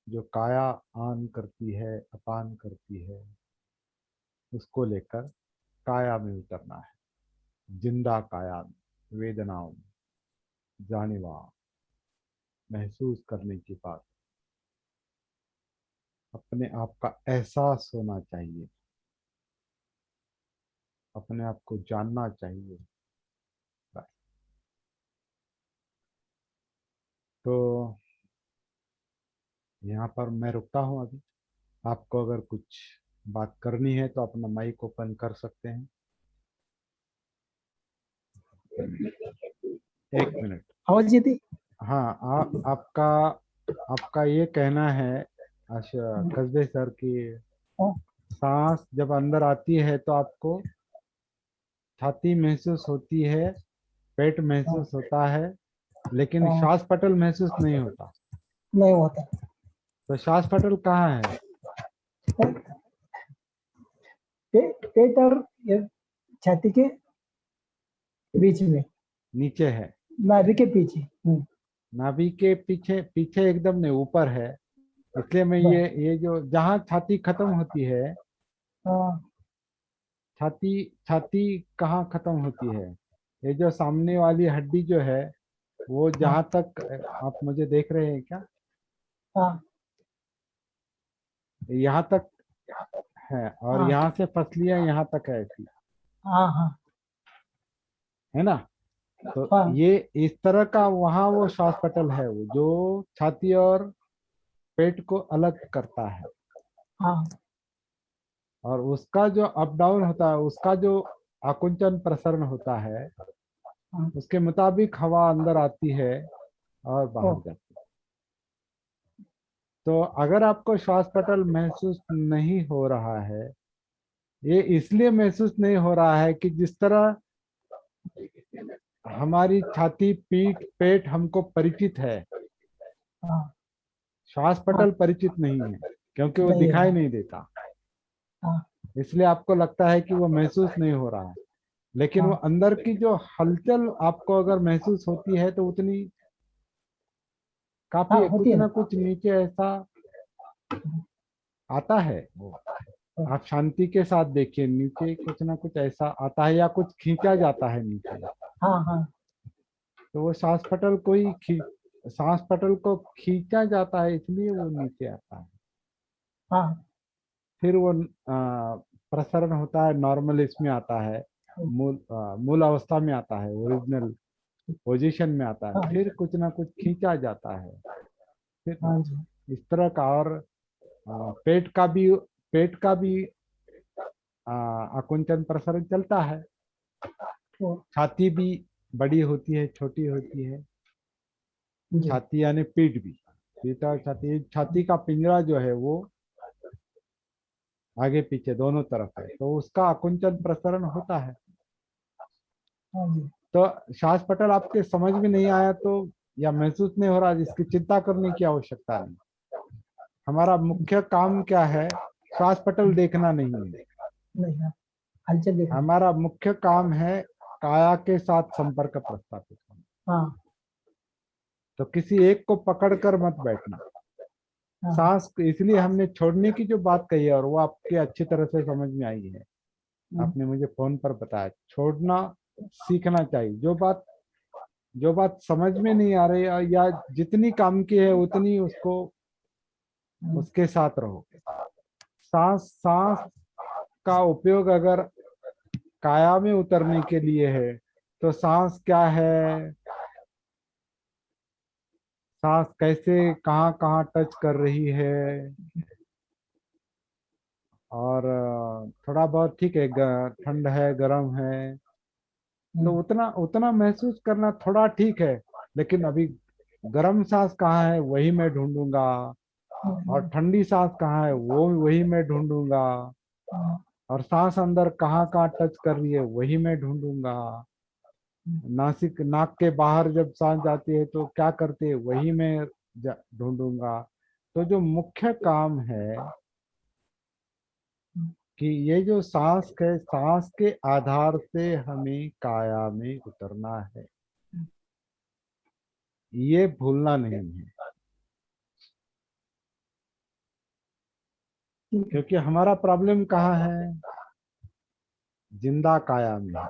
जो काया आन करती है अपान करती है, उसको लेकर काया में उतरना है, जिंदा काया में, वेदनाओं में, जानिवा महसूस करने की बात, अपने आप का एहसास होना चाहिए, अपने आप को जानना चाहिए। तो यहाँ पर मैं रुकता हूँ अभी। आपको अगर कुछ बात करनी है तो अपना माइक ओपन कर सकते हैं। 1 मिनट। आवाज येते? हाँ, आपका आपका ये कहना है कस्बे सर की, सांस जब अंदर आती है तो आपको छाती महसूस होती है, पेट महसूस होता है, लेकिन श्वास पटल महसूस नहीं होता। नहीं होता। तो श्वास पटल कहाँ है? पेट और छाती के बीच में, नीचे है, नाभि के पीछे। नाभि के पीछे, पीछे एकदम नहीं, ऊपर है। इसलिए मैं ये जो जहाँ छाती खत्म होती है, छाती छाती कहाँ खत्म होती है, ये जो सामने वाली हड्डी जो है, वो जहाँ तक, आप मुझे देख रहे हैं क्या? हाँ, यहाँ तक है, और हाँ, यहाँ से फसलियां यहाँ तक है ऐसी, हाँ, हाँ, है ना? तो हाँ, ये इस तरह का वहाँ वो श्वास पटल है, वो जो छाती और पेट को अलग करता है, हाँ, और उसका जो अप डाउन होता है, उसका जो आकुंचन प्रसरण होता है, हाँ। उसके मुताबिक हवा अंदर आती है और बाहर जाती है। तो अगर आपको श्वास पटल महसूस नहीं हो रहा है, ये इसलिए महसूस नहीं हो रहा है कि जिस तरह हमारी छाती, पीठ, पेट हमको परिचित है, हाँ, श्वास पटल परिचित नहीं है, क्योंकि वो नहीं दिखाई है। नहीं देता, हाँ, इसलिए आपको लगता है कि वो महसूस नहीं हो रहा है। लेकिन वो हाँ, अंदर की जो हलचल आपको अगर महसूस होती है तो उतनी काफी हाँ, है, होती कुछ है ना ना। कुछ नीचे ऐसा आता है वो। आप शांति के साथ देखिए, नीचे कुछ ना कुछ ऐसा आता है, या कुछ खींचा जाता है नीचे। हाँ, हाँ, तो वो सांस पटल को खींचा जाता है, इसलिए वो नीचे आता है। हाँ, फिर वो प्रसरण होता है, नॉर्मल इसमें आता है, मूल अवस्था में आता है, ओरिजिनल पोजीशन में आता है, हाँ, फिर कुछ ना कुछ खींचा जाता है। फिर हाँ जी। इस तरह का। और पेट का भी आकुंचन प्रसरण चलता है। तो, छाती भी बड़ी होती है, छोटी होती है। जी। छाती यानी पीठ भी, पीठ और छाती, छाती का पिंजरा जो है वो आगे पीछे दोनों तरफ है, तो उसका आकुंचन प्रसरण होता है। हाँ जी। तो श्वास पटल आपके समझ में नहीं आया तो, या महसूस नहीं हो रहा, जिसकी चिंता करने की आवश्यकता नहीं। हमारा मुख्य काम क्या है? श्वास पटल देखना नहीं है, नहीं, हाँ, हलचल देखना। हमारा मुख्य काम है काया के साथ संपर्क प्रस्थापित करना। हाँ, तो किसी एक को पकड़कर मत बैठना। हाँ, सांस, इसलिए हमने छोड़ने की जो बात कही है, और वो आपके अच्छी तरह से समझ में आई है, आपने मुझे फोन पर बताया, छोड़ना सीखना चाहिए। जो बात समझ में नहीं आ रही या जितनी काम की है उतनी उसको उसके साथ रहो। सांस सांस का उपयोग अगर काया में उतरने के लिए है तो सांस क्या है, सांस कैसे कहाँ कहाँ टच कर रही है, और थोड़ा बहुत ठीक है, ठंड है गर्म है तो उतना उतना महसूस करना थोड़ा ठीक है। लेकिन अभी गर्म सांस कहाँ है वही मैं ढूंढूंगा, और ठंडी सांस कहाँ है वो वही मैं ढूंढूंगा, और सांस अंदर कहाँ कहाँ टच कर रही है वही मैं ढूंढूंगा। नासिक नाक के बाहर जब सांस जाती है तो क्या करती है वही मैं ढूंढूंगा। तो जो मुख्य काम है कि ये जो सांस है, सांस के आधार से हमें काया में उतरना है, ये भूलना नहीं है। क्योंकि हमारा प्रॉब्लम कहाँ है, जिंदा काया में है,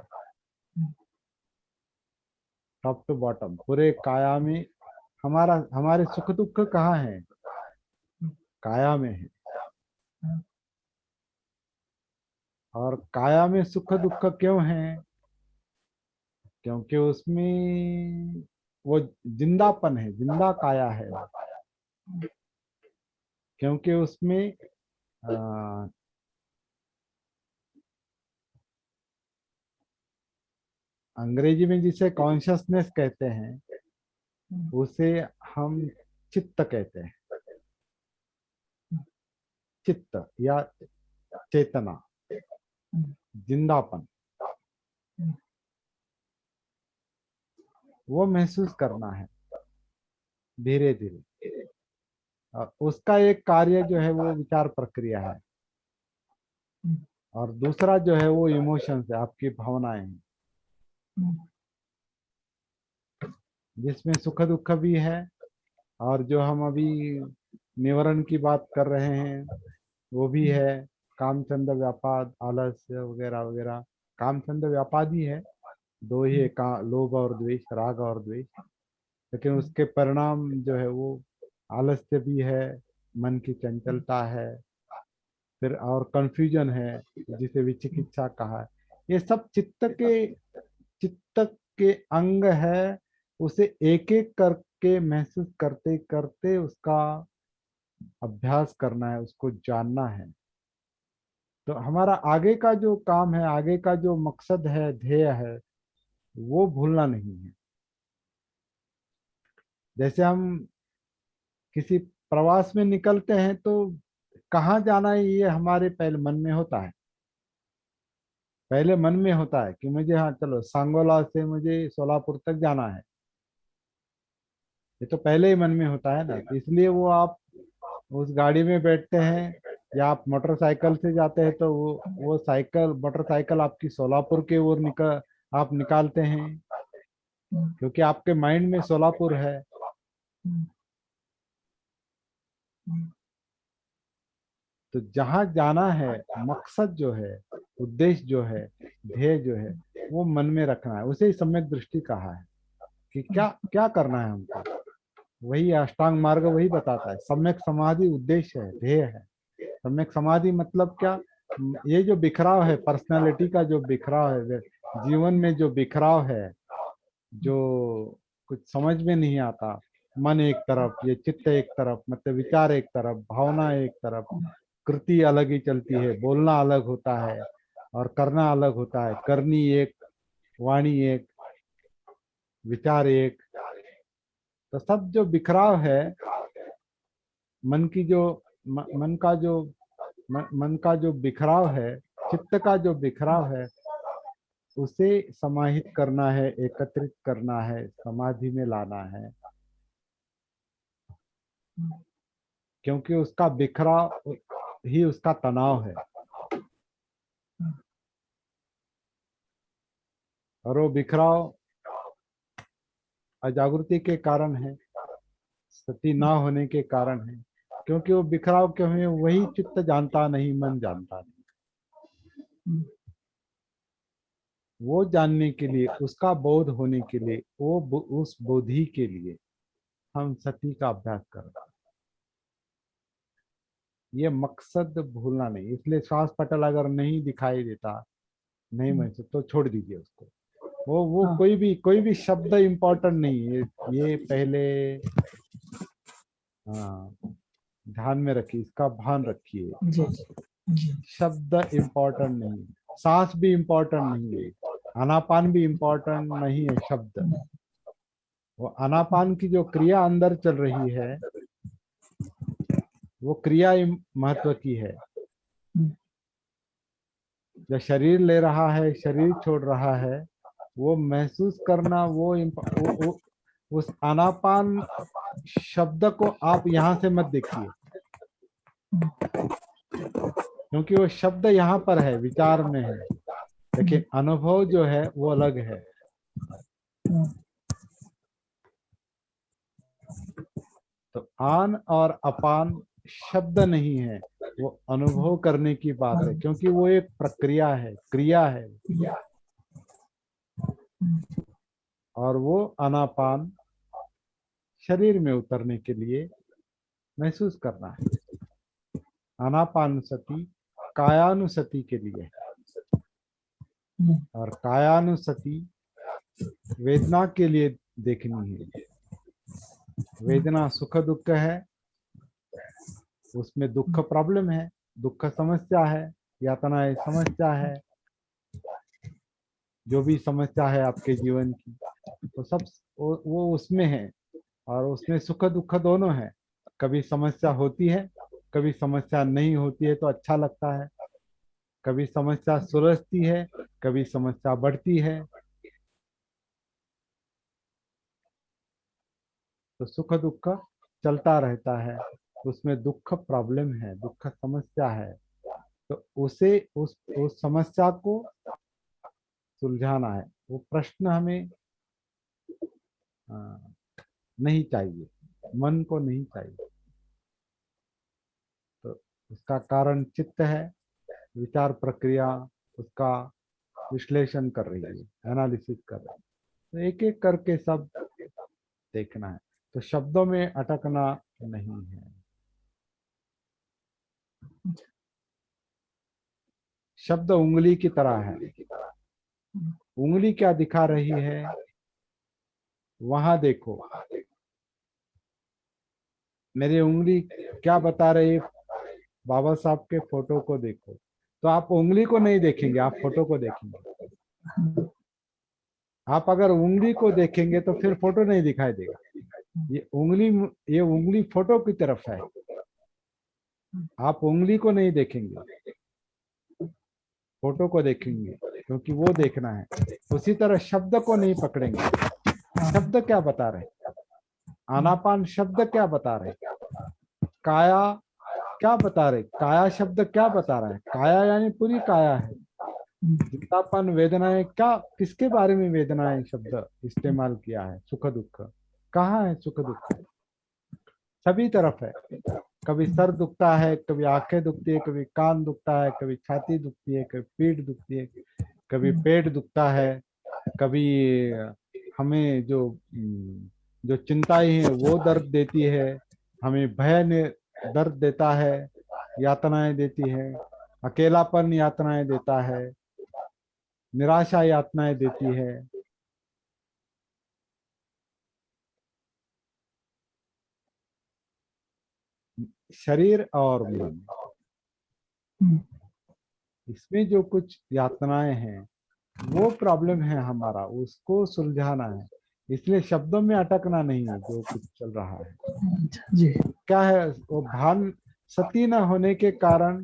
टॉप टू बॉटम पूरे काया में। हमारे सुख दुख कहाँ है, काया में है। और काया में सुख दुख क्यों है, क्योंकि उसमें वो जिंदापन है, जिंदा काया है वो। क्योंकि उसमें अ, अंग्रेजी में जिसे कॉन्शियसनेस कहते हैं उसे हम चित्त कहते हैं, चित्त या चेतना, जिंदापन, वो महसूस करना है धीरे धीरे। और उसका एक कार्य जो है वो विचार प्रक्रिया है, और दूसरा जो है वो इमोशंस है, आपकी भावनाएं हैं, जिसमें सुख दुख भी है। और जो हम अभी निवारण की बात कर रहे हैं वो भी है, कामचंद व्यापाद आलस्य वगैरह वगैरह। कामचंद व्यापाद ही है, दो ही है, लोभ और द्वेष, राग और द्वेष। लेकिन उसके परिणाम जो है वो आलस्य भी है, मन की चंचलता है, फिर और कंफ्यूजन है जिसे विचिकित्सा कहा है। ये सब चित्त के अंग है। उसे एक एक करके महसूस करते करते उसका अभ्यास करना है, उसको जानना है। तो हमारा आगे का जो काम है, आगे का जो मकसद है, ध्येय है, वो भूलना नहीं है। जैसे हम किसी प्रवास में निकलते हैं तो कहाँ जाना है ये हमारे पहले मन में होता है, पहले मन में होता है कि मुझे, हाँ चलो सांगोला से मुझे सोलापुर तक जाना है, ये तो पहले ही मन में होता है ना। तो इसलिए वो आप उस गाड़ी में बैठते हैं, या आप मोटरसाइकिल से जाते हैं तो वो साइकिल मोटरसाइकिल आपकी सोलापुर के ओर आप निकालते हैं, क्योंकि आपके माइंड में सोलापुर है। तो जहां जाना है, मकसद जो है, उद्देश्य जो है, ध्येय जो है, वो मन में रखना है। उसे ही सम्यक दृष्टि कहा है कि क्या क्या करना है हमको। वही अष्टांग मार्ग वही बताता है, सम्यक समाधि उद्देश्य है, ध्येय है। सम्यक समाधि मतलब क्या, ये जो बिखराव है, पर्सनालिटी का जो बिखराव है, जीवन में जो बिखराव है, जो कुछ समझ में नहीं आता, मन एक तरफ, ये चित्त एक तरफ, मतलब विचार एक तरफ, भावना एक तरफ, कृति अलग ही चलती है, बोलना अलग होता है और करना अलग होता है, करनी एक, वाणी एक, विचार एक। तो सब जो बिखराव है, मन की जो मन का जो मन का जो बिखराव है, चित्त का जो बिखराव है, उसे समाहित करना है, एकत्रित करना है, समाधि में लाना है। क्योंकि उसका बिखराव ही उसका तनाव है, और वो बिखराव अजागृति के कारण है, सती ना होने के कारण है। क्योंकि वो बिखराव क्यों है, वही चित्त जानता नहीं, मन जानता नहीं। वो जानने के लिए, उसका बोध होने के लिए, उस बोधि के लिए हम सती का अभ्यास कर रहे हैं। ये मकसद भूलना नहीं। इसलिए श्वास पटल अगर नहीं दिखाई देता, नहीं महसूस, तो छोड़ दीजिए उसको। वो हाँ। कोई भी शब्द इम्पोर्टेंट नहीं है। ये पहले हाँ ध्यान में रखिए, इसका भान रखिए। जी जी। शब्द इम्पोर्टेंट नहीं, सांस भी इम्पोर्टेंट नहीं है, आनापान भी इम्पोर्टेंट नहीं है। शब्द, वो आनापान की जो क्रिया अंदर चल रही है, वो क्रिया महत्व की है। जो शरीर ले रहा है, शरीर छोड़ रहा है, वो महसूस करना, उस आनापान शब्द को आप यहां से मत देखिए, क्योंकि वो शब्द यहाँ पर है, विचार में है, लेकिन अनुभव जो है वो अलग है। तो आन और अपान शब्द नहीं है, वो अनुभव करने की बात है, क्योंकि वो एक प्रक्रिया है, क्रिया है। और वो अनापान शरीर में उतरने के लिए महसूस करना है। अनापानुसति कायानुसति के लिए है, और कायानुसति वेदना के लिए देखनी है। वेदना सुख दुख है, उसमें दुख प्रॉब्लम है, दुख समस्या है, यातनाएं समस्या है, जो भी समस्या है आपके जीवन की, तो सब वो उसमें है। और उसमें सुख दुख दोनों है। कभी समस्या होती है, कभी समस्या नहीं होती है तो अच्छा लगता है। कभी समस्या सुलझती है, कभी समस्या बढ़ती है। तो सुख दुख चलता रहता है, उसमें दुख प्रॉब्लम है, दुख समस्या है। तो उस समस्या को सुलझाना है। वो प्रश्न हमें आ, नहीं चाहिए, मन को नहीं चाहिए। तो उसका कारण चित्त है, विचार प्रक्रिया उसका विश्लेषण कर रही है, एनालिसिस कर रही है। तो एक एक करके सब देखना है, तो शब्दों में अटकना नहीं है। शब्द उंगली की तरह है। उंगली क्या दिखा रही है, वहां देखो। मेरी उंगली क्या बता रही है, बाबा साहब के फोटो को देखो। तो आप उंगली को नहीं देखेंगे, आप फोटो को देखेंगे। आप अगर उंगली को देखेंगे तो फिर फोटो नहीं दिखाई देगा। ये उंगली फोटो की तरफ है, आप उंगली को नहीं देखेंगे, फोटो को देखेंगे, क्योंकि वो देखना है। उसी तरह शब्द को नहीं पकड़ेंगे। शब्द क्या बता रहे, आनापान शब्द क्या बता रहे, काया क्या बता रहे, काया शब्द क्या बता रहा है। काया यानी पूरी काया है। चिंतापन वेदनाएं, क्या किसके बारे में वेदनाएं शब्द इस्तेमाल किया है। सुख दुख कहाँ है, सुख दुख सभी तरफ है। कभी सर दुखता है, कभी आंखें दुखती है, कभी कान दुखता है, कभी छाती दुखती है, कभी पीठ दुखती है, कभी पेट दुखता है, कभी हमें जो चिंताएं हैं वो दर्द देती है, हमें भय ने दर्द देता है, यातनाएं देती है, अकेलापन यातनाएं देता है, निराशा यातनाएं देती है। शरीर और मन, इसमें जो कुछ यातनाएं हैं वो प्रॉब्लम है हमारा, उसको सुलझाना है। इसलिए शब्दों में अटकना नहीं है जो कुछ चल रहा है। जी। क्या है, वो भान सती न होने के कारण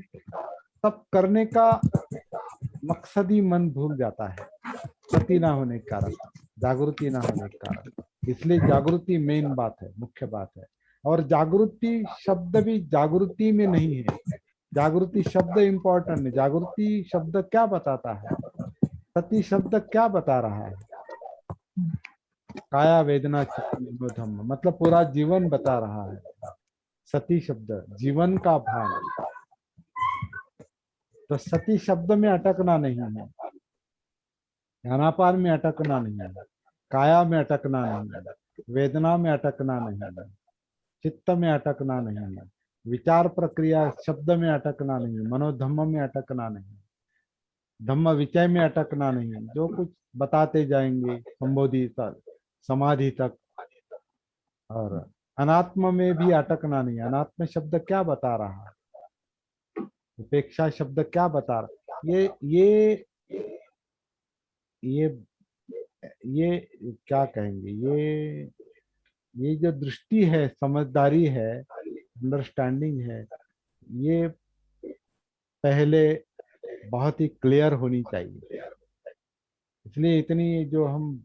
सब करने का मकसद ही मन भूल जाता है। सती ना होने के कारण, जागृति ना होने के कारण। इसलिए जागृति मेन बात है, मुख्य बात है। और जागृति शब्द भी जागृति में नहीं है। जागृति शब्द इंपॉर्टेंट है। जागृति शब्द क्या बताता है, सती शब्द क्या बता रहा है, काया वेदना चित्त विनोदम, मतलब पूरा जीवन बता रहा है। सती शब्द जीवन का भान। तो सती शब्द में अटकना नहीं है। आनापान में अटकना नहीं है, काया में अटकना नहीं है, वेदना में अटकना नहीं है, चित्त में अटकना नहीं है, विचार प्रक्रिया शब्द में अटकना नहीं है, मनोधम्म में अटकना नहीं है, धम्म विचय में अटकना नहीं है। जो कुछ बताते जाएंगे संबोधि समाधि तक। और अनात्म में भी अटकना नहीं है। अनात्म शब्द क्या बता रहा है, उपेक्षा शब्द क्या बता रहा है? ये ये क्या कहेंगे, ये जो दृष्टि है, समझदारी है, अंडरस्टैंडिंग है, ये पहले बहुत ही क्लियर होनी चाहिए। इसलिए इतनी जो हम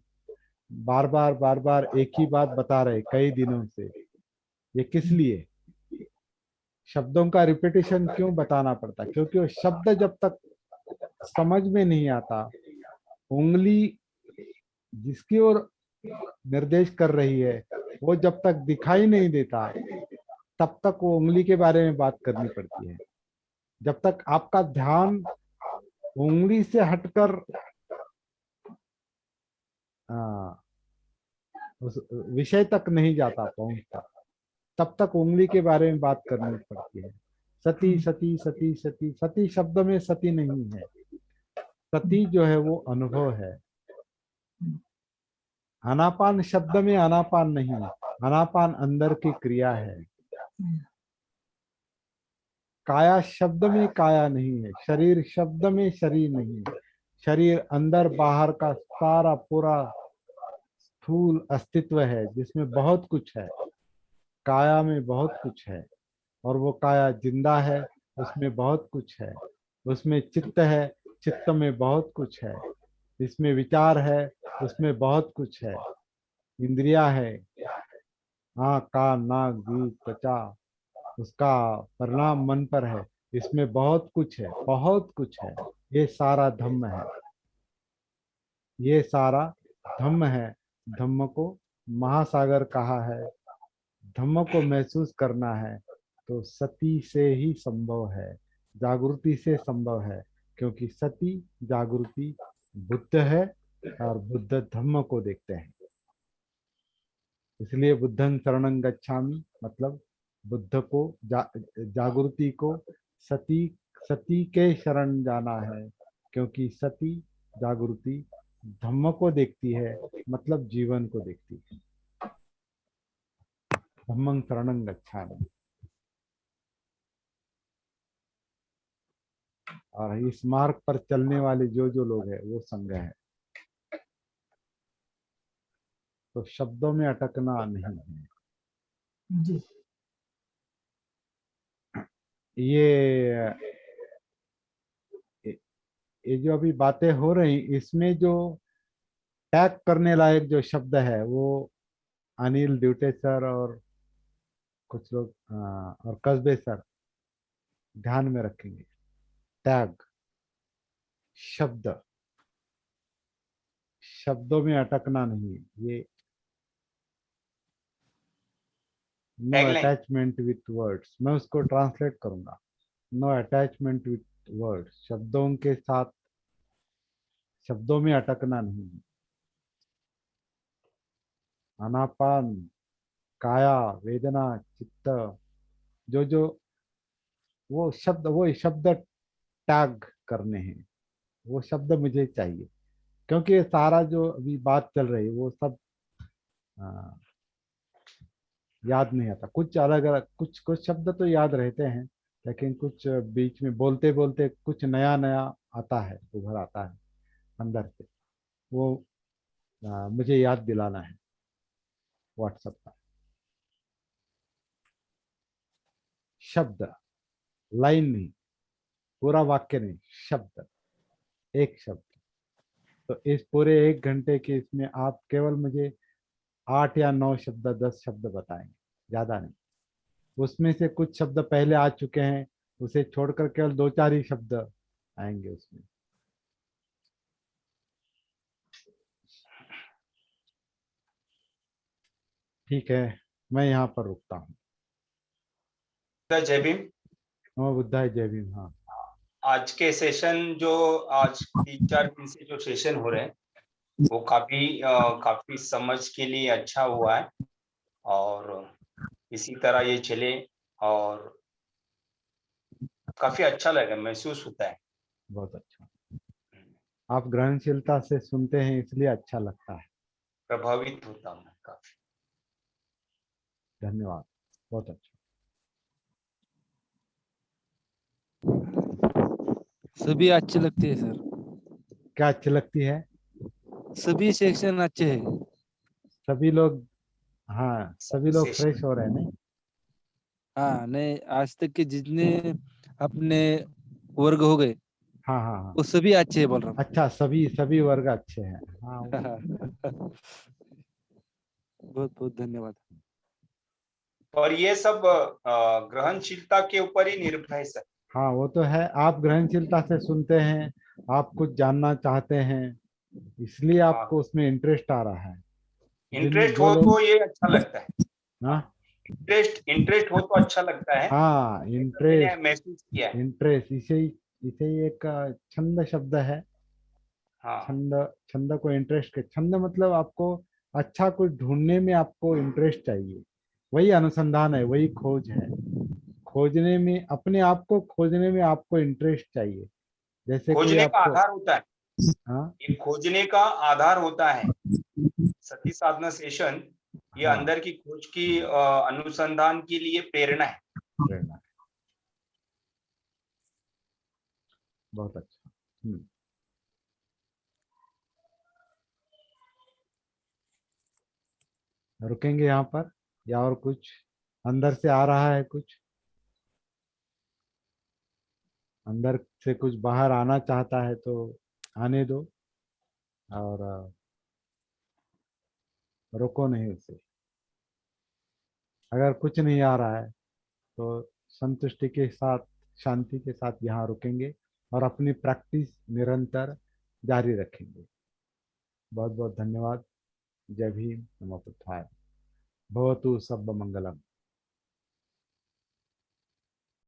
बार बार एक ही बात बता रहे कई दिनों से, ये किस लिए? शब्दों का रिपीटेशन क्यों बताना पड़ता? क्योंकि वो शब्द जब तक समझ में नहीं आता, उंगली जिसकी ओर निर्देश कर रही है वो जब तक दिखाई नहीं देता, तब तक वो उंगली के बारे में बात करनी पड़ती है। जब तक आपका ध्यान उंगली से हटकर आ, उस विषय तक नहीं जाता, पहुंचता, तब तक उंगली के बारे में बात करनी पड़ती है। सती सती सती सती, सती शब्द में सती नहीं है। सती जो है वो अनुभव है। आनापान शब्द में आनापान नहीं है, आनापान अंदर की क्रिया है। काया शब्द में काया नहीं है, शरीर शब्द में शरीर नहीं है। शरीर अंदर बाहर का सारा पूरा स्थूल अस्तित्व है, जिसमें बहुत कुछ है। काया में बहुत कुछ है, और वो काया जिंदा है, उसमें बहुत कुछ है। उसमें चित्त है, चित्त में बहुत कुछ है। इसमें विचार है, उसमें बहुत कुछ है। इंद्रिया है, आँख कान नाक जीभ त्वचा, उसका परिणाम मन पर है। इसमें बहुत कुछ है, बहुत कुछ है। ये सारा धम्म है, ये सारा धम्म है। धम्म को महासागर कहा है। धम्म को महसूस करना है तो सती से ही संभव है, जागृति से संभव है। क्योंकि सती जागृति बुद्ध है, और बुद्ध धम्म को देखते हैं। इसलिए बुद्धं शरणं गच्छामि मतलब बुद्ध को जागृति को सती सती के शरण जाना है। क्योंकि सती जागृति धम्म को देखती है, मतलब जीवन को देखती है। धम्मं शरणं गच्छामि। और इस मार्ग पर चलने वाले जो लोग हैं वो संघ है। तो शब्दों में अटकना नहीं है। जी ये ये जो अभी बातें हो रही, इसमें जो टैग करने लायक जो शब्द है वो अनिल ड्यूटे सर और कुछ लोग और कस्बे सर ध्यान में रखेंगे। टैग शब्द, शब्दों में अटकना नहीं। ये no tagline. Attachment with words, मैं उसको ट्रांसलेट करूंगा। नो अटैचमेंट विथ वर्ड्स, शब्दों के साथ, शब्दों में अटकना नहीं। आनापान, काया, वेदना, चित्त, जो जो वो शब्द टैग करने हैं, वो शब्द मुझे चाहिए। क्योंकि ये सारा जो अभी बात चल रही है वो सब आ, याद नहीं आता। कुछ अलग अलग कुछ कुछ शब्द तो याद रहते हैं, लेकिन कुछ बीच में बोलते बोलते कुछ नया नया आता है, उभर आता है अंदर से। वो मुझे याद दिलाना है व्हाट्सएप पर। शब्द, लाइन नहीं, पूरा वाक्य नहीं, शब्द, एक शब्द। तो इस पूरे 1 घंटे के इसमें आप केवल मुझे 8 या 9 शब्द, 10 शब्द बताएंगे, ज्यादा नहीं। उसमें से कुछ शब्द पहले आ चुके हैं, उसे छोड़कर केवल 2-4 ही शब्द आएंगे उसमें। ठीक है, मैं यहाँ पर रुकता हूँ। जय भीम। नमो बुद्धाय, जय भीम। हाँ, आज के सेशन जो आज 3-4 दिन से जो सेशन हो रहे हैं वो काफी समझ के लिए अच्छा हुआ है और इसी तरह ये चले और काफी अच्छा लगा, महसूस होता है। बहुत अच्छा। आप ग्रहणशीलता से सुनते हैं इसलिए अच्छा लगता है। प्रभावित होता हूँ मैं काफी। धन्यवाद, बहुत अच्छा। सभी अच्छे लगते हैं सर। क्या अच्छी लगती है? सभी सेक्शन अच्छे हैं। सभी लोग, हाँ सभी लोग फ्रेश हो रहे हैं नहीं? हाँ, नहीं आज तक के जितने अपने वर्ग हो गए हाँ हाँ हाँ। वो सभी अच्छे हैं बोल रहा अच्छा, सभी सभी वर्ग अच्छे हैं। हाँ हूँ। बहुत बहुत धन्यवाद। और ये सब ग्रहणशीलता के ऊपर ही निर्भर है सर। हाँ, वो तो है। आप ग्रहणशीलता से सुनते हैं, आप कुछ जानना चाहते हैं, इसलिए हाँ, आपको उसमें इंटरेस्ट आ रहा है। जिन इंटरेस्ट जो हो लोग, तो ये अच्छा लगता है। हाँ हाँ, इंटरेस्ट हो तो अच्छा लगता है। हाँ, ऐसा मैंने इंटरेस्ट, महसूस किया है। इंटरेस्ट, इसे ही एक छंद शब्द है। हाँ, छंद, छंद को इंटरेस्ट के, छंद मतलब आपको अच्छा कुछ ढूंढने में आपको इंटरेस्ट चाहिए। वही अनुसंधान है, वही खोज है। खोजने में, अपने आप को खोजने में आपको इंटरेस्ट चाहिए। जैसे कोई खोजने का आपको, आधार होता है। हाँ ये खोजने का आधार होता है सती साधना सेशन। ये हाँ, अंदर की खोज की अनुसंधान के लिए प्रेरणा है। प्रेरणा, बहुत अच्छा। रुकेंगे यहाँ पर या और कुछ अंदर से आ रहा है? कुछ अंदर से कुछ बाहर आना चाहता है तो आने दो, और रोको नहीं उसे। अगर कुछ नहीं आ रहा है तो संतुष्टि के साथ, शांति के साथ यहाँ रुकेंगे और अपनी प्रैक्टिस निरंतर जारी रखेंगे। बहुत बहुत धन्यवाद। जय भीम, नमो बुद्धाय। भवतु सब मंगलम।